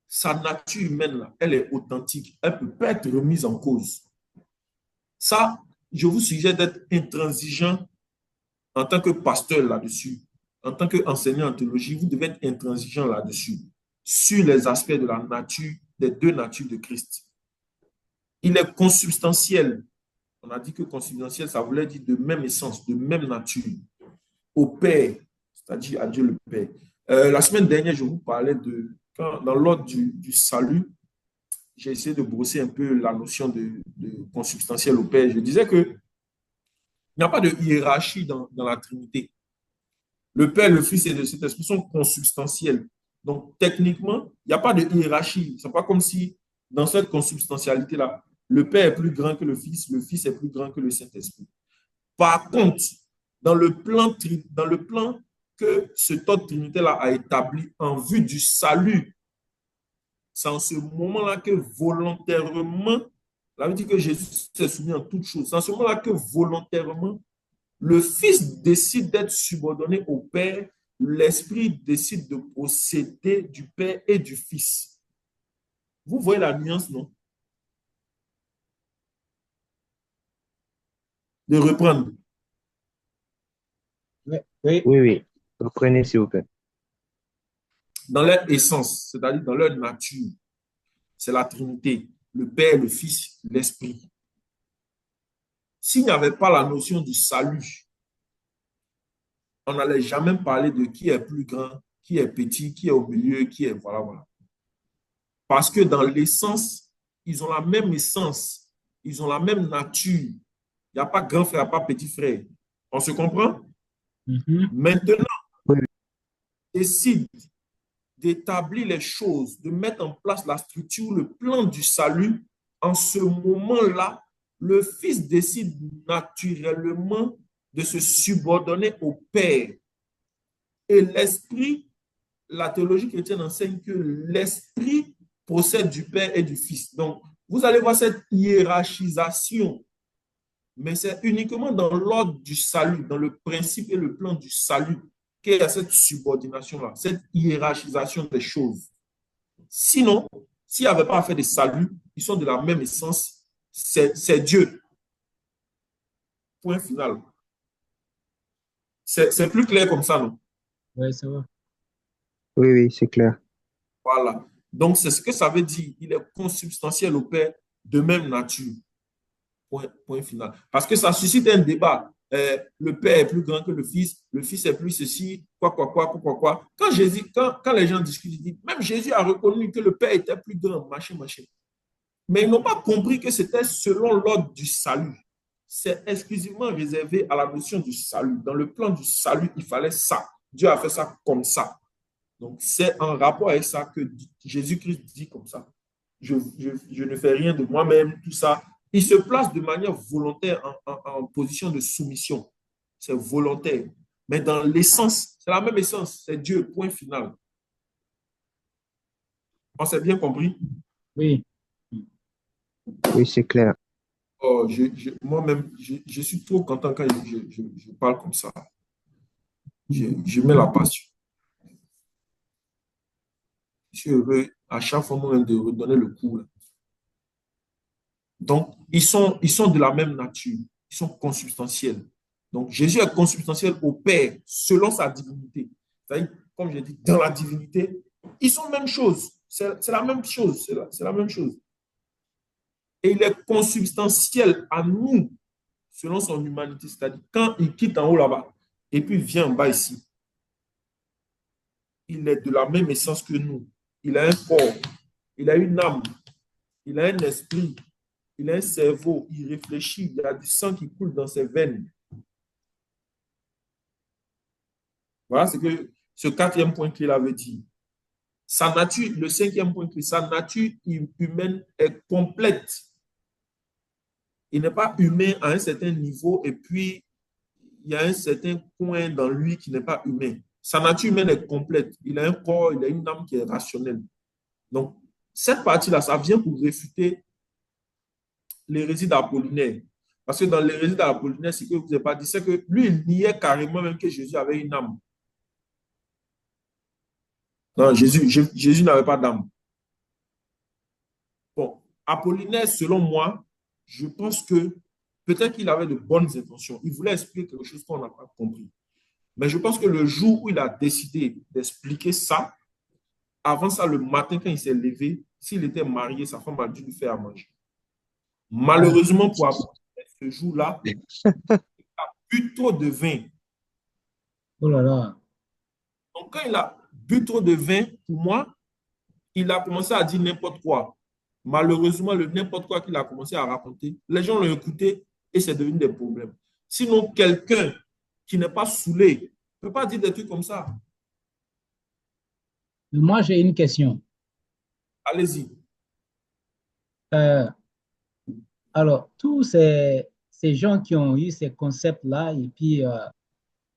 sa nature humaine, là, elle est authentique. Elle ne peut pas être remise en cause. Ça, je vous suggère d'être intransigeant en tant que pasteur là-dessus. En tant qu'enseignant en théologie, vous devez être intransigeant là-dessus, sur les aspects de la nature, des deux natures de Christ. Il est consubstantiel. On a dit que consubstantiel, ça voulait dire de même essence, de même nature, au Père, c'est-à-dire à Dieu le Père. La semaine dernière, je vous parlais dans l'ordre du salut, j'ai essayé de brosser un peu la notion de consubstantiel au Père. Je disais qu'il n'y a pas de hiérarchie dans la Trinité. Le Père, le Fils et le Saint-Esprit sont consubstantiels. Donc, techniquement, il n'y a pas de hiérarchie. Ce n'est pas comme si, dans cette consubstantialité-là, le Père est plus grand que le Fils est plus grand que le Saint-Esprit. Par contre, dans le plan que cet ordre Trinité-là a établi en vue du salut, c'est en ce moment-là que volontairement, ça veut dire que Jésus s'est soumis en toutes choses, c'est en ce moment-là que volontairement, le Fils décide d'être subordonné au Père, l'Esprit décide de procéder du Père et du Fils. Vous voyez la nuance, non? De reprendre. Oui. Reprenez, s'il vous plaît. Dans leur essence, c'est-à-dire dans leur nature, c'est la Trinité, le Père, le Fils, l'Esprit. S'il n'y avait pas la notion du salut, on n'allait jamais parler de qui est plus grand, qui est petit, qui est au milieu, qui est... Voilà. Parce que dans l'essence, ils ont la même essence, ils ont la même nature. Il n'y a pas grand frère, il n'y a pas petit frère. On se comprend? Maintenant, on décide d'établir les choses, de mettre en place la structure, le plan du salut. En ce moment-là, le Fils décide naturellement de se subordonner au Père. Et l'Esprit, la théologie chrétienne enseigne que l'Esprit procède du Père et du Fils. Donc, vous allez voir cette hiérarchisation, mais c'est uniquement dans l'ordre du salut, dans le principe et le plan du salut, qu'il y a cette subordination-là, cette hiérarchisation des choses. Sinon, s'il n'y avait pas à faire de salut, ils sont de la même essence, c'est Dieu. Point final. C'est plus clair comme ça, non? Oui, ça va. Oui, c'est clair. Voilà. Donc, c'est ce que ça veut dire. Il est consubstantiel au Père de même nature. Point final. Parce que ça suscite un débat. Le Père est plus grand que le Fils est plus ceci, quoi. Quand les gens discutent, ils disent, même Jésus a reconnu que le Père était plus grand, machin. Mais ils n'ont pas compris que c'était selon l'ordre du salut. C'est exclusivement réservé à la notion du salut. Dans le plan du salut, il fallait ça. Dieu a fait ça comme ça. Donc, c'est en rapport avec ça que Jésus-Christ dit comme ça. Je ne fais rien de moi-même, tout ça. Il se place de manière volontaire en position de soumission. C'est volontaire. Mais dans l'essence, c'est la même essence. C'est Dieu, point final. On s'est bien compris? Oui. Oui, c'est clair. Oh, moi-même, je suis trop content quand je parle comme ça. Je mets la passion. Je suis heureux à chaque fois moi-même de redonner le cours. Donc, ils sont de la même nature. Ils sont consubstantiels. Donc, Jésus est consubstantiel au Père selon sa divinité. C'est-à-dire, comme j'ai dit, dans la divinité, ils sont la même chose. C'est la même chose. C'est la même chose. Et il est consubstantiel à nous selon son humanité. C'est-à-dire, quand il quitte en haut là-bas et puis vient en bas ici, il est de la même essence que nous. Il a un corps, il a une âme, il a un esprit, il a un cerveau, il réfléchit, il y a du sang qui coule dans ses veines. Voilà ce quatrième point qu'il avait dit. Sa nature, le cinquième point, sa nature humaine est complète. Il n'est pas humain à un certain niveau et puis il y a un certain point dans lui qui n'est pas humain. Sa nature humaine est complète. Il a un corps, il a une âme qui est rationnelle. Donc, cette partie-là, ça vient pour réfuter l'hérésie d'Apollinaire. Parce que dans l'hérésie d'Apollinaire, ce que je ne vous ai pas dit, c'est que lui, il niait carrément même que Jésus avait une âme. Non, Jésus n'avait pas d'âme. Bon, Apollinaire, selon moi, je pense que peut-être qu'il avait de bonnes intentions. Il voulait expliquer quelque chose qu'on n'a pas compris. Mais je pense que le jour où il a décidé d'expliquer ça, avant ça, le matin, quand il s'est levé, s'il était marié, sa femme a dû lui faire à manger. Malheureusement, pour Apollinaire, ce jour-là, il a bu trop de vin. Oh là là. Donc, quand il a bu trop de vin, pour moi, il a commencé à dire n'importe quoi. Malheureusement, le n'importe quoi qu'il a commencé à raconter, les gens l'ont écouté et c'est devenu des problèmes. Sinon, quelqu'un qui n'est pas saoulé ne peut pas dire des trucs comme ça. Moi, j'ai une question. Allez-y. Euh, alors, tous ces gens qui ont eu ces concepts-là et puis qui ont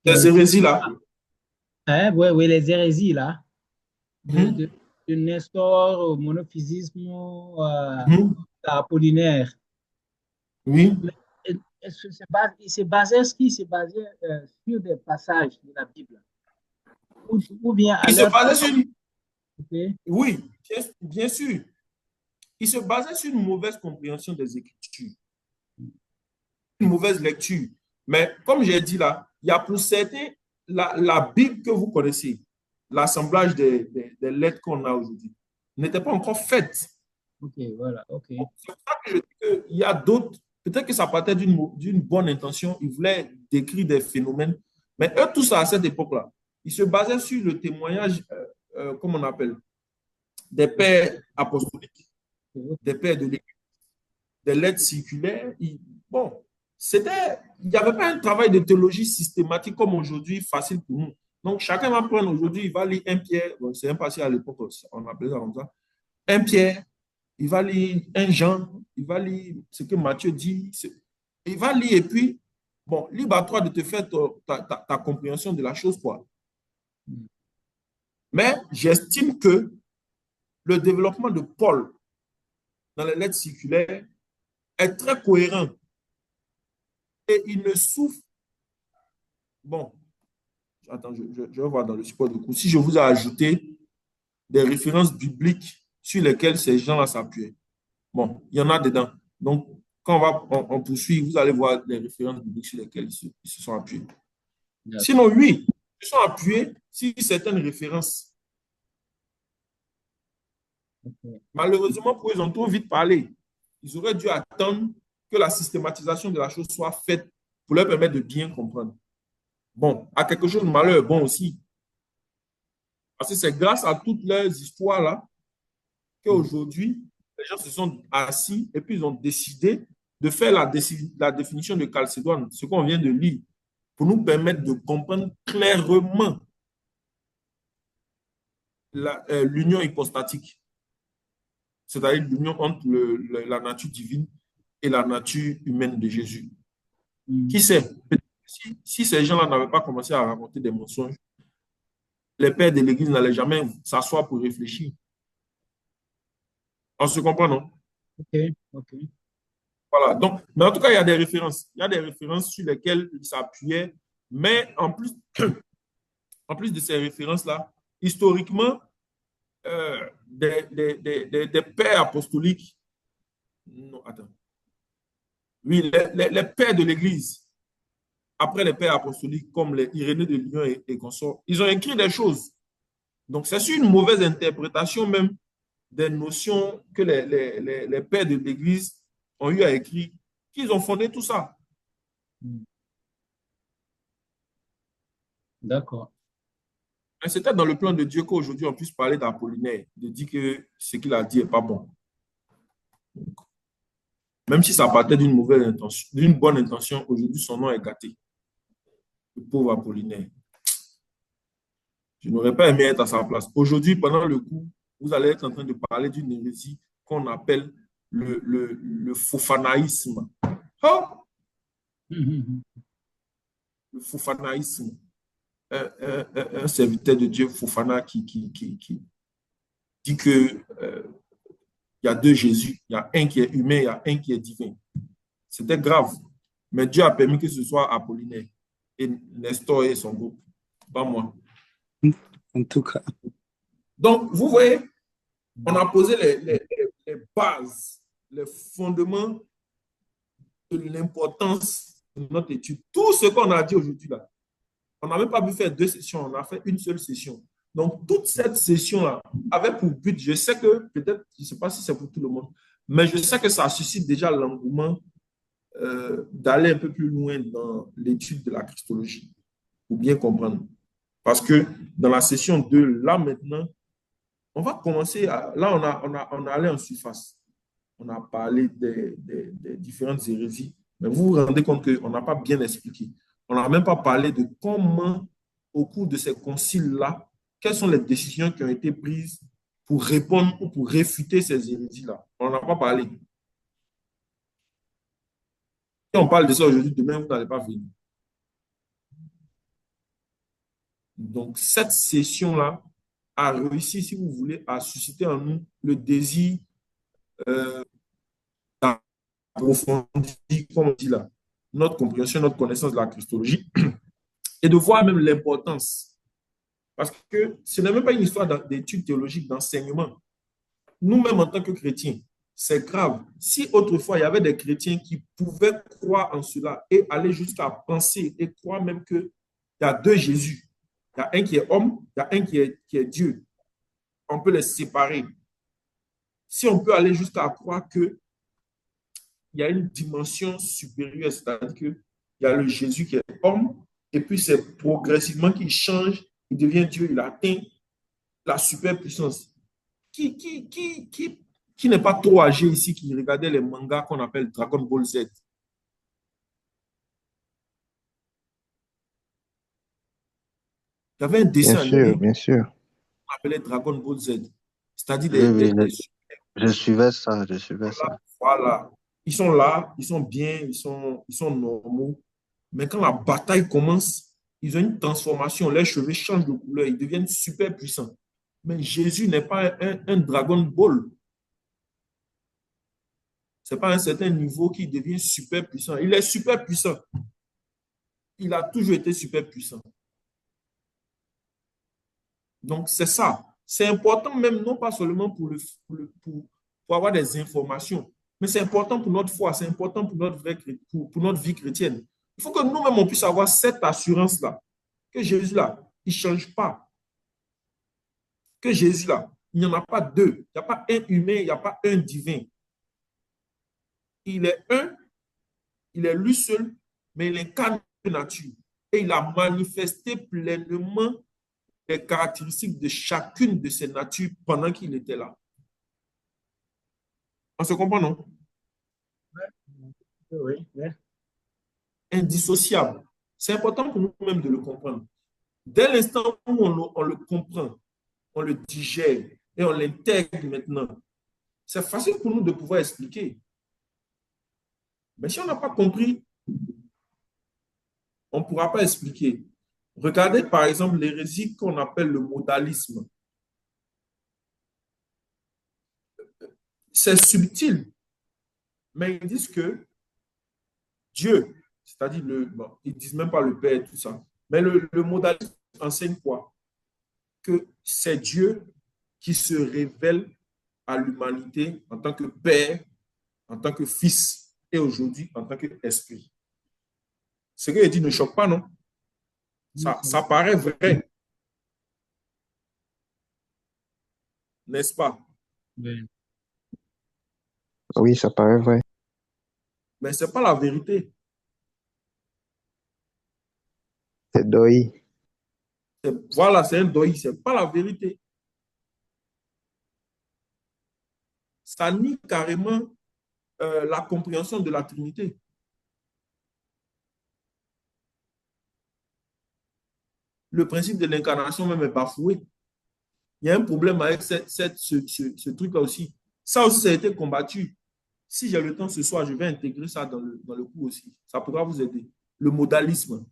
Ces été, hérésies-là. hein, ouais, ouais, les hérésies là, de, Mhm. de, de Nestor au monophysisme, Mhm. à Apollinaire. Oui. Mais est-ce que il s'est basé, est-ce qu'il s'est basé sur des passages de la Bible ou bien à Il se leur basait sur une... ok. Oui, bien sûr. Il se basait sur une mauvaise compréhension des Écritures, une mauvaise lecture. Mais comme j'ai dit là, il y a pour certains, la Bible que vous connaissez, l'assemblage des lettres qu'on a aujourd'hui, n'était pas encore faite. Ok, voilà, ok. C'est pour ça que je dis qu'il y a d'autres, peut-être que ça partait d'une bonne intention, ils voulaient décrire des phénomènes, mais eux, tout ça à cette époque-là, ils se basaient sur le témoignage, comment on appelle, des pères apostoliques, Ok. des pères de l'Église, des lettres circulaires. Bon, c'était, il n'y avait pas un travail de théologie systématique comme aujourd'hui, facile pour nous. Donc, chacun va prendre aujourd'hui, il va lire un Pierre, bon, c'est un passé à l'époque, on appelait ça comme ça, un Pierre, il va lire un Jean, il va lire ce que Matthieu dit, il va lire et puis, bon, libre à toi de te faire ta compréhension de la chose, quoi. Mais j'estime que le développement de Paul dans les lettres circulaires est très cohérent et il ne souffre. Bon, attends, je vais voir dans le support de cours. Si je vous ai ajouté des références bibliques sur lesquelles ces gens-là s'appuient, bon, il y en a dedans. Donc, quand on poursuit, vous allez voir les références bibliques sur lesquelles ils se sont appuyés. Sinon, oui, ils se sont appuyés sur certaines références. Malheureusement, pour eux, ils ont trop vite parlé. Ils auraient dû attendre que la systématisation de la chose soit faite pour leur permettre de bien comprendre. Bon, à quelque chose de malheur, bon aussi. Parce que c'est grâce à toutes leurs histoires-là qu'aujourd'hui, les gens se sont assis et puis ils ont décidé de faire la définition de Chalcédoine, ce qu'on vient de lire, pour nous permettre de comprendre clairement l'union hypostatique, c'est-à-dire l'union entre la nature divine et la nature humaine de Jésus. Qui sait, si ces gens-là n'avaient pas commencé à raconter des mensonges, les pères de l'Église n'allaient jamais s'asseoir pour réfléchir. On se comprend, non? Ok, ok. Voilà. Donc, mais en tout cas, il y a des références. Il y a des références sur lesquelles il s'appuyait. Mais en plus de ces références-là, historiquement, des pères apostoliques, non, attends. Oui, les pères de l'Église, après les pères apostoliques, comme les Irénée de Lyon et consorts, ils ont écrit des choses. Donc, c'est sur une mauvaise interprétation même des notions que les pères de l'Église ont eu à écrire, qu'ils ont fondé tout ça. D'accord. C'était dans le plan de Dieu qu'aujourd'hui on puisse parler d'Apollinaire, de dire que ce qu'il a dit n'est pas bon. Donc, même si ça partait d'une mauvaise intention, d'une bonne intention, aujourd'hui son nom est gâté. Le pauvre Apollinaire. Je n'aurais pas aimé être à sa place. Aujourd'hui, pendant le cours, vous allez être en train de parler d'une hérésie qu'on appelle le fofanaïsme. Oh! Le fofanaïsme. Un serviteur de Dieu, Fofana, qui dit que il y a deux Jésus. Il y a un qui est humain, il y a un qui est divin. C'était grave. Mais Dieu a permis que ce soit Apollinaire et Nestor et son groupe. Pas moi. En tout cas. Donc, vous voyez, on a posé les bases, les fondements de l'importance de notre étude. Tout ce qu'on a dit aujourd'hui là, on n'a même pas pu faire 2 sessions, on a fait une seule session. Donc, toute cette session-là avait pour but, je sais que peut-être, je ne sais pas si c'est pour tout le monde, mais je sais que ça suscite déjà l'engouement d'aller un peu plus loin dans l'étude de la christologie, pour bien comprendre. Parce que dans la session 2, là maintenant, on va commencer, là on a allé en surface. On a parlé des différentes hérésies, mais vous vous rendez compte qu'on n'a pas bien expliqué. On n'a même pas parlé de comment, au cours de ces conciles-là, quelles sont les décisions qui ont été prises pour répondre ou pour réfuter ces hérésies-là. On n'en a pas parlé. Si on parle de ça aujourd'hui, demain, vous n'allez pas venir. Donc, cette session-là a réussi, si vous voulez, à susciter en nous le désir d'approfondir, comme on dit là, notre compréhension, notre connaissance de la christologie et de voir même l'importance. Parce que ce n'est même pas une histoire d'études théologiques, d'enseignement. Nous-mêmes, en tant que chrétiens, c'est grave. Si autrefois, il y avait des chrétiens qui pouvaient croire en cela et aller jusqu'à penser et croire même qu'il y a 2 Jésus, il y a un qui est homme, il y a un qui est Dieu, on peut les séparer. Si on peut aller jusqu'à croire qu'il y a une dimension supérieure, c'est-à-dire qu'il y a le Jésus qui est homme, et puis c'est progressivement qu'il change, il devient Dieu, il atteint la superpuissance. Qui n'est pas trop âgé ici, qui regardait les mangas qu'on appelle Dragon Ball Z? Il y avait un dessin animé Bien sûr. qu'on appelait Dragon Ball Z. C'est-à-dire Je suivais ça. voilà. Ils sont là, ils sont bien, ils sont normaux. Mais quand la bataille commence, ils ont une transformation. Leurs cheveux changent de couleur, ils deviennent super puissants. Mais Jésus n'est pas un Dragon Ball. Ce n'est pas à un certain niveau qu'il devient super puissant. Il est super puissant. Il a toujours été super puissant. Donc, c'est ça. C'est important même, non pas seulement pour avoir des informations, mais c'est important pour notre foi, c'est important pour notre vie chrétienne. Il faut que nous-mêmes, on puisse avoir cette assurance-là, que Jésus-là, il ne change pas. Que Jésus-là, il n'y en a pas 2. Il n'y a pas un humain, il n'y a pas un divin. Il est un, il est lui seul, mais il incarne une nature. Et il a manifesté pleinement les caractéristiques de chacune de ces natures pendant qu'il était là. On se comprend, non? Oui. Indissociable. C'est important pour nous-mêmes de le comprendre. Dès l'instant où on le comprend, on le digère et on l'intègre maintenant, c'est facile pour nous de pouvoir expliquer. Mais si on n'a pas compris, on ne pourra pas expliquer. Regardez par exemple l'hérésie qu'on appelle le modalisme. C'est subtil, mais ils disent que Dieu, c'est-à-dire ils ne disent même pas le Père, tout ça, mais le modalisme enseigne quoi? Que c'est Dieu qui se révèle à l'humanité en tant que Père, en tant que Fils et aujourd'hui en tant qu'Esprit. Ce qu'il dit ne choque pas, non? Ça paraît vrai. N'est-ce pas? Oui, ça paraît vrai. Mais ce n'est pas la vérité. C'est doi. Voilà, c'est un doi, ce n'est pas la vérité. Ça nie carrément la compréhension de la Trinité. Le principe de l'incarnation même est bafoué. Il y a un problème avec ce truc-là aussi. Ça aussi, ça a été combattu. Si j'ai le temps ce soir, je vais intégrer ça dans le cours aussi. Ça pourra vous aider. Le modalisme,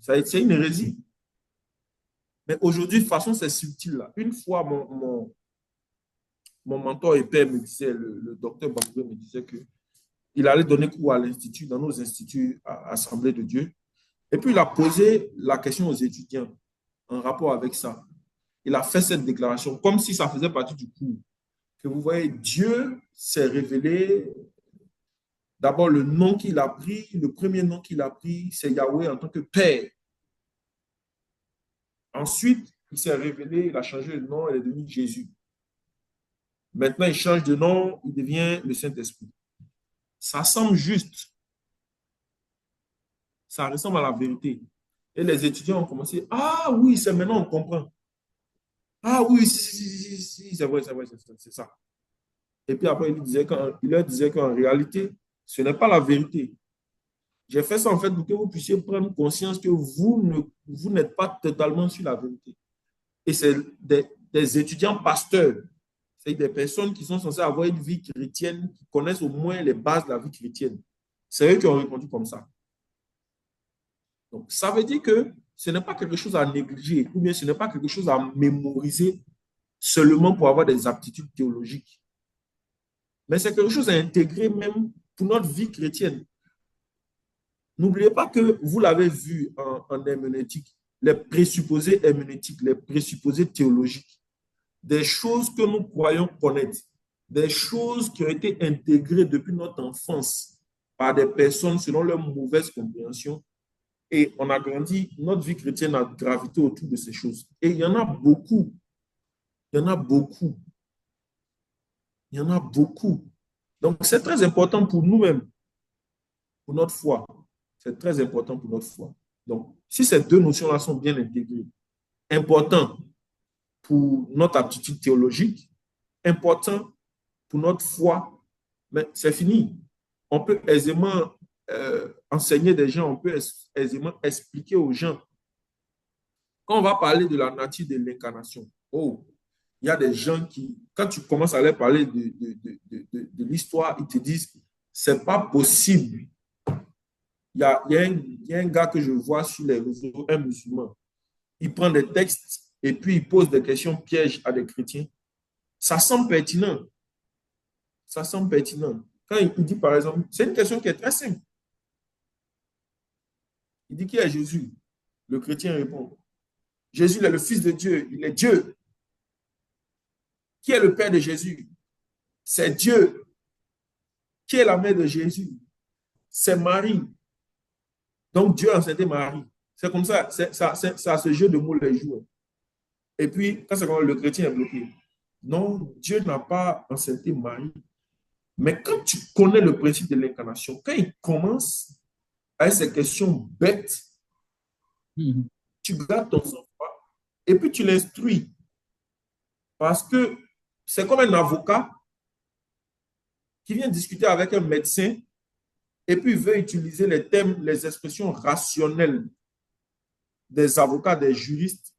c'est une hérésie. Mais aujourd'hui, de toute façon, c'est subtil là. Une fois, mon mentor et père me disait, le docteur Bamboué me disait qu'il allait donner cours à l'institut, dans nos instituts à Assemblée de Dieu. Et puis, il a posé la question aux étudiants en rapport avec ça. il a fait cette déclaration comme si ça faisait partie du cours. Que vous voyez, Dieu s'est révélé. D'abord, le nom qu'il a pris, le premier nom qu'il a pris, c'est Yahweh en tant que Père. Ensuite, il s'est révélé, il a changé de nom, il est devenu Jésus. Maintenant, il change de nom, il devient le Saint-Esprit. Ça semble juste. Ça ressemble à la vérité. Et les étudiants ont commencé, ah oui, c'est maintenant on comprend. Ah oui, si, c'est vrai, c'est ça. Et puis après, il leur disait qu'en réalité, ce n'est pas la vérité. J'ai fait ça en fait pour que vous puissiez prendre conscience que vous n'êtes pas totalement sur la vérité. Et c'est des étudiants pasteurs, c'est des personnes qui sont censées avoir une vie chrétienne, qui connaissent au moins les bases de la vie chrétienne. C'est eux qui ont répondu comme ça. Donc, ça veut dire que ce n'est pas quelque chose à négliger, ou bien ce n'est pas quelque chose à mémoriser seulement pour avoir des aptitudes théologiques. Mais c'est quelque chose à intégrer même pour notre vie chrétienne. N'oubliez pas que vous l'avez vu en herméneutique, les présupposés herméneutiques, les présupposés théologiques, des choses que nous croyons connaître, des choses qui ont été intégrées depuis notre enfance par des personnes selon leur mauvaise compréhension. Et on a grandi, notre vie chrétienne a gravité autour de ces choses. Et il y en a beaucoup. Il y en a beaucoup. Il y en a beaucoup. Donc, c'est très important pour nous-mêmes, pour notre foi. C'est très important pour notre foi. Donc, si ces deux notions-là sont bien intégrées, important pour notre aptitude théologique, important pour notre foi, mais c'est fini. On peut aisément enseigner des gens, on peut aisément expliquer aux gens. Quand on va parler de la nature de l'incarnation, oh, il y a des gens qui, quand tu commences à leur parler de l'histoire, ils te disent, c'est pas possible. Il y a un gars que je vois sur les réseaux, un musulman. Il prend des textes et puis il pose des questions pièges à des chrétiens. Ça semble pertinent. Ça semble pertinent. Quand il dit, par exemple, c'est une question qui est très simple. Il dit, qui est Jésus? Le chrétien répond, Jésus est le Fils de Dieu, il est Dieu. Qui est le Père de Jésus? C'est Dieu. Qui est la mère de Jésus? C'est Marie. Donc Dieu a enceinté Marie. C'est comme ça, ça ce jeu de mots les joue. Et puis, quand c'est comme le chrétien est bloqué. Non, Dieu n'a pas enceinté Marie. Mais quand tu connais le principe de l'incarnation, quand il commence avec ces questions bêtes, tu gardes ton sang-froid et puis tu l'instruis. Parce que c'est comme un avocat qui vient discuter avec un médecin et puis veut utiliser les termes, les expressions rationnelles des avocats, des juristes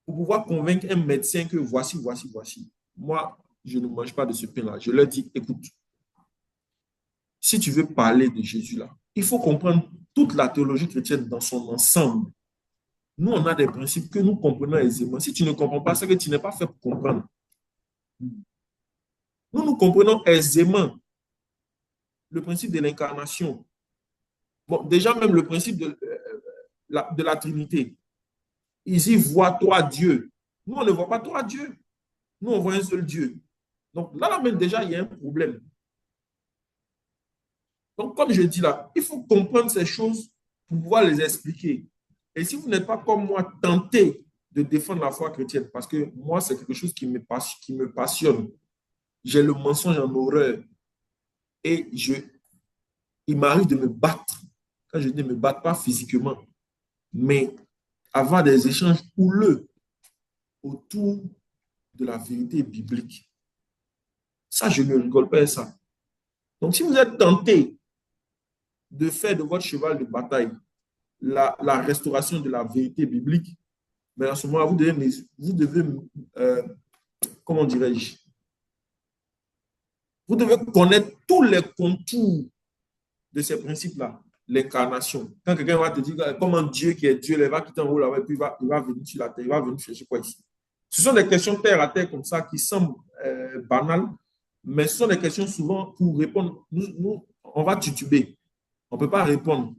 pour pouvoir convaincre un médecin que voici. Moi, je ne mange pas de ce pain-là. Je leur dis, écoute, si tu veux parler de Jésus là, il faut comprendre toute la théologie chrétienne dans son ensemble. Nous, on a des principes que nous comprenons aisément. Si tu ne comprends pas, c'est que tu n'es pas fait pour comprendre. Nous comprenons aisément le principe de l'incarnation. Bon, déjà même le principe de la Trinité. Ils y voient toi Dieu. Nous, on ne voit pas toi Dieu. Nous, on voit un seul Dieu. Donc là même déjà, il y a un problème. Donc, comme je dis là, il faut comprendre ces choses pour pouvoir les expliquer. Et si vous n'êtes pas comme moi tenté de défendre la foi chrétienne, parce que moi, c'est quelque chose qui me passionne. J'ai le mensonge en horreur. Et il m'arrive de me battre. Quand je dis me battre, pas physiquement, mais avoir des échanges houleux autour de la vérité biblique. Ça, je ne rigole pas à ça. Donc, si vous êtes tenté de faire de votre cheval de bataille la restauration de la vérité biblique, mais en ce moment, vous devez comment dirais-je, vous devez connaître tous les contours de ces principes-là. L'incarnation. Quand quelqu'un va te dire comment Dieu qui est Dieu, il va quitter en haut là-bas, et puis il va venir sur la terre, il va venir chercher quoi ici. Ce sont des questions terre à terre comme ça qui semblent banales, mais ce sont des questions souvent pour répondre. Nous, on va tituber. On ne peut pas répondre.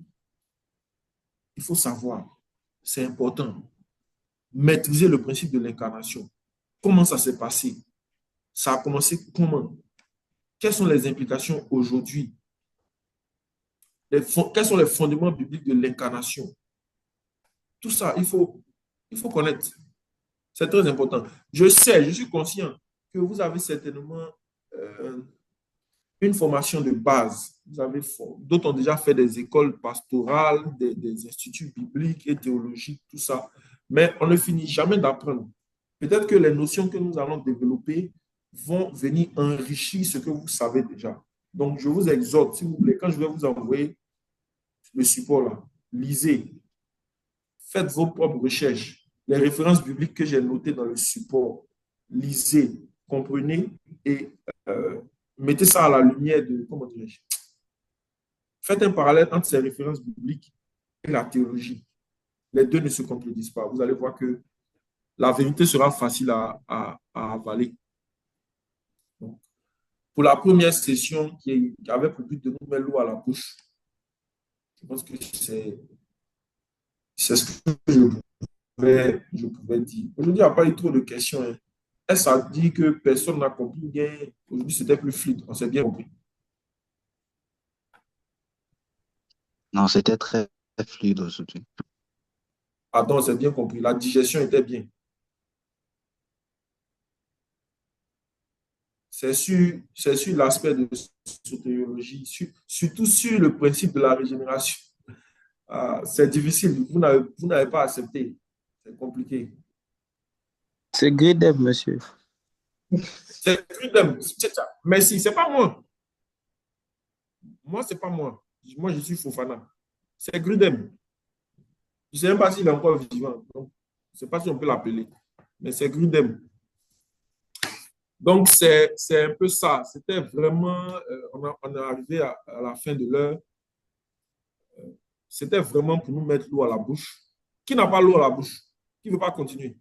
Il faut savoir. C'est important. maîtriser le principe de l'incarnation. Comment ça s'est passé? Ça a commencé comment? Quelles sont les implications aujourd'hui? Quels sont les fondements bibliques de l'incarnation? Tout ça, il faut connaître. C'est très important. Je sais, je suis conscient que vous avez certainement euh, une formation de base. D'autres ont déjà fait des écoles pastorales, des instituts bibliques et théologiques, tout ça. Mais on ne finit jamais d'apprendre. Peut-être que les notions que nous allons développer vont venir enrichir ce que vous savez déjà. Donc, je vous exhorte, s'il vous plaît, quand je vais vous envoyer le support là, lisez, faites vos propres recherches. Les références bibliques que j'ai notées dans le support, lisez, comprenez et mettez ça à la lumière de, comment dirais-je, faites un parallèle entre ces références bibliques et la théologie. Les deux ne se contredisent pas. Vous allez voir que la vérité sera facile à avaler. Donc, pour la première session qui avait pour but de nous mettre l'eau à la bouche, je pense que c'est ce que je pouvais dire. Aujourd'hui, il n'y a pas eu trop de questions. Hein. Est-ce à dire que personne n'a compris bien? Aujourd'hui, c'était plus fluide. On s'est bien compris. Non, c'était très fluide aujourd'hui. Pardon, on s'est bien compris. La digestion était bien. C'est sur l'aspect de soteriologie, surtout sur le principe de la régénération. C'est difficile. Vous n'avez pas accepté. C'est compliqué. C'est Gridem, monsieur. C'est Grudem. Merci, c'est pas moi. Moi, c'est pas moi. Moi, je suis Fofana. C'est Grudem. Je ne sais même pas s'il est encore vivant. Donc, je ne sais pas si on peut l'appeler. Mais c'est Grudem. Donc, c'est un peu ça. C'était vraiment, on est arrivé à la fin de l'heure. C'était vraiment pour nous mettre l'eau à la bouche. Qui n'a pas l'eau à la bouche? Qui ne veut pas continuer?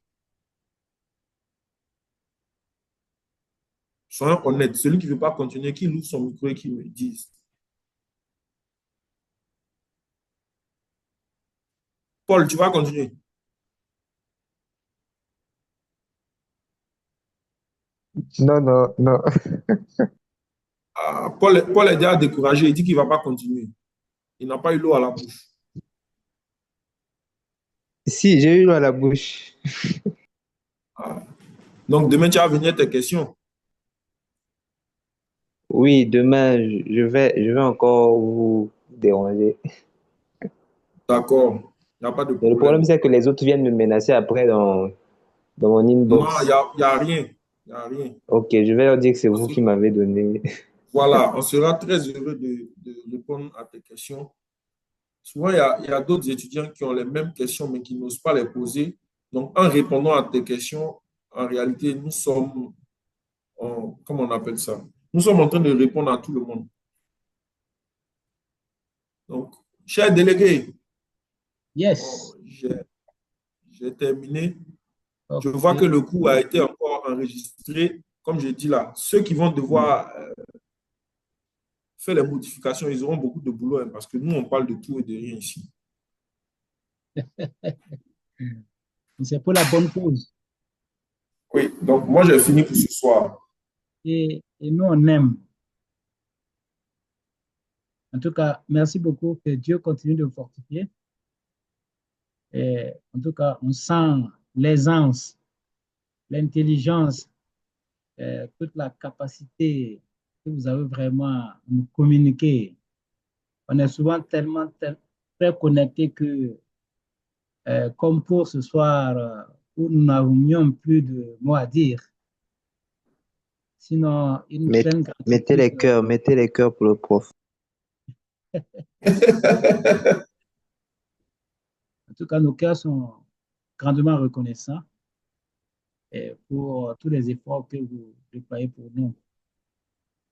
Soyons honnêtes. Celui qui ne veut pas continuer, qui ouvre son micro et qui me dise. Paul, tu vas continuer. Non, non, non. Paul est déjà découragé. Il dit qu'il ne va pas continuer. Il n'a pas eu l'eau à la bouche. Si, j'ai eu l'eau à la bouche. Ah. Donc, demain, tu vas venir tes questions. Oui, demain, je vais encore vous déranger. D'accord. Il n'y a pas de Mais le problème, problème. c'est que les autres viennent me menacer après dans mon Non, il inbox. n'y a rien. Il n'y a rien. Ok, je vais leur dire que c'est vous qui m'avez donné. Voilà, on sera très heureux de répondre à tes questions. Souvent, il y a d'autres étudiants qui ont les mêmes questions, mais qui n'osent pas les poser. Donc, en répondant à tes questions, en réalité, nous sommes, comment on appelle ça? Nous sommes en train de répondre à tout le monde. Donc, chers délégués, Yes. j'ai terminé. Je Ok. vois que le cours a été encore enregistré. Comme je dis là, ceux qui vont devoir faire les modifications, ils auront beaucoup de boulot hein, parce que nous, on parle de tout et de rien ici. C'est pour la bonne cause. Oui, donc moi, j'ai fini pour ce soir. Et nous, on aime. En tout cas, merci beaucoup. Que Dieu continue de vous fortifier. Et en tout cas, on sent l'aisance, l'intelligence, toute la capacité que vous avez vraiment à nous communiquer. On est souvent tellement très connectés que, comme pour ce soir, où nous n'avions plus de mots à dire. Sinon, une pleine gratitude. Mettez les cœurs pour le prof. En tout cas, nos cœurs sont grandement reconnaissants pour tous les efforts que vous déployez pour nous.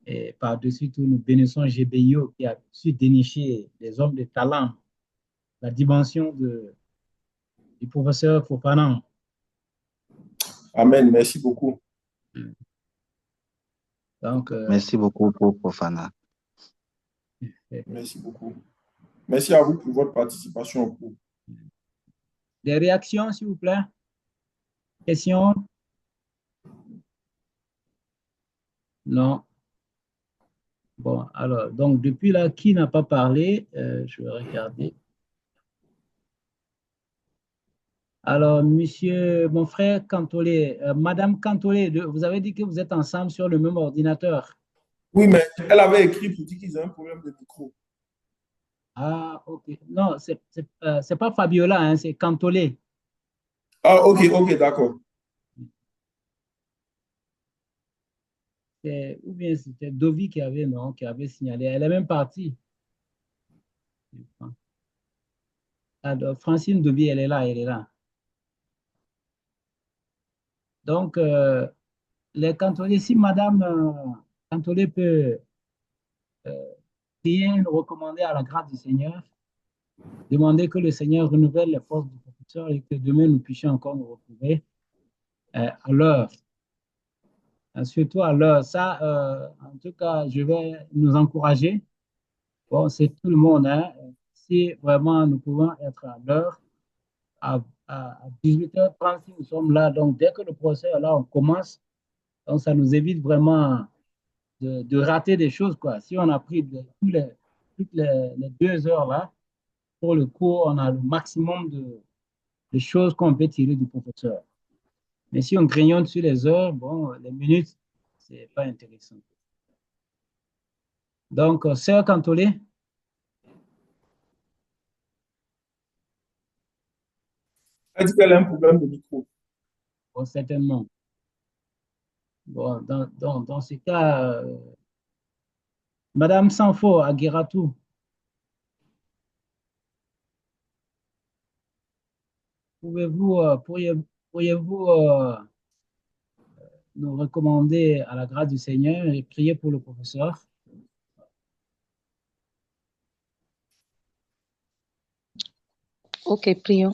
Et par-dessus tout, nous bénissons GBIO qui a su dénicher des hommes de talent, la dimension du professeur Fofana. Amen. Merci beaucoup. Donc, Merci beaucoup pour Profana. Merci beaucoup. Merci à vous pour votre participation au cours. des réactions, s'il vous plaît? Question? Non. Bon, alors, donc depuis là, qui n'a pas parlé? Je vais regarder. Alors, monsieur, mon frère Cantolé, madame Cantolé, vous avez dit que vous êtes ensemble sur le même ordinateur. Oui, mais elle avait écrit pour dire qu'ils ont un problème de micro. Ah, ok. Non, c'est pas Fabiola, hein, c'est Cantolé. Ah, ok, ok, d'accord. Ou bien c'était Dovi qui avait, non, qui avait signalé. Elle est même partie. Alors, Francine Dovi, elle est là, elle est là. Donc, les Cantolés, si madame Cantolé peut prier, nous recommander à la grâce du Seigneur, demander que le Seigneur renouvelle les forces du professeur et que demain nous puissions encore nous retrouver à l'heure. Surtout à l'heure. Ça, en tout cas, je vais nous encourager. Bon, c'est tout le monde, hein. Si vraiment nous pouvons être à l'heure, à 18h30, si nous sommes là, donc dès que le professeur est là, on commence. Donc, ça nous évite vraiment de rater des choses, quoi. Si on a pris toutes les 2 heures là, pour le cours, on a le maximum de choses qu'on peut tirer du professeur. Mais si on grignote sur les heures, bon, les minutes, c'est pas intéressant. Donc, sœur Cantolé, Elle dit qu'elle a un problème de micro. bon, certainement. Bon, dans ce cas, Madame Sanfo à Guératou, pourriez-vous nous recommander à la grâce du Seigneur et prier pour le professeur? Ok, prions.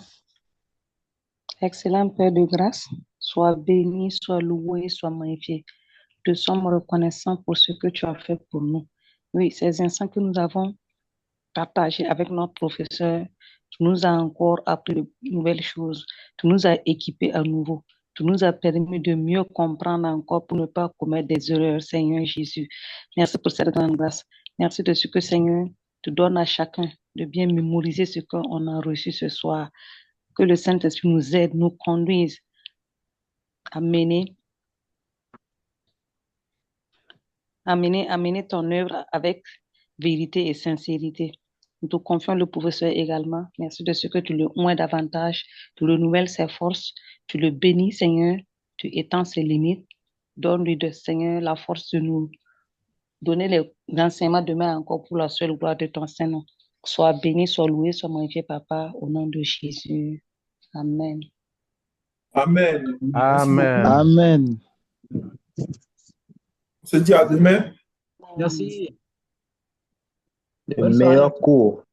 Excellent Père de grâce, sois béni, sois loué, sois magnifié. Nous sommes reconnaissants pour ce que tu as fait pour nous. Oui, ces instants que nous avons partagés avec notre professeur, tu nous as encore appris de nouvelles choses, tu nous as équipés à nouveau, tu nous as permis de mieux comprendre encore pour ne pas commettre des erreurs, Seigneur Jésus. Merci pour cette grande grâce. Merci de ce que, Seigneur, tu donnes à chacun de bien mémoriser ce qu'on a reçu ce soir. Que le Saint-Esprit nous aide, nous conduise à mener ton œuvre avec vérité et sincérité. Nous te confions le professeur également. Merci de ce que tu le oins davantage, tu renouvelles ses forces, tu le bénis, Seigneur, tu étends ses limites. Donne-lui, Seigneur, la force de nous donner les enseignements demain encore pour la seule gloire de ton Saint-Nom. Sois béni, sois loué, sois magnifié, Papa, au nom de Jésus. Amen. Amen. Merci beaucoup. Amen. Amen. On se dit à demain. Merci. Le Bonne soirée. meilleur cours.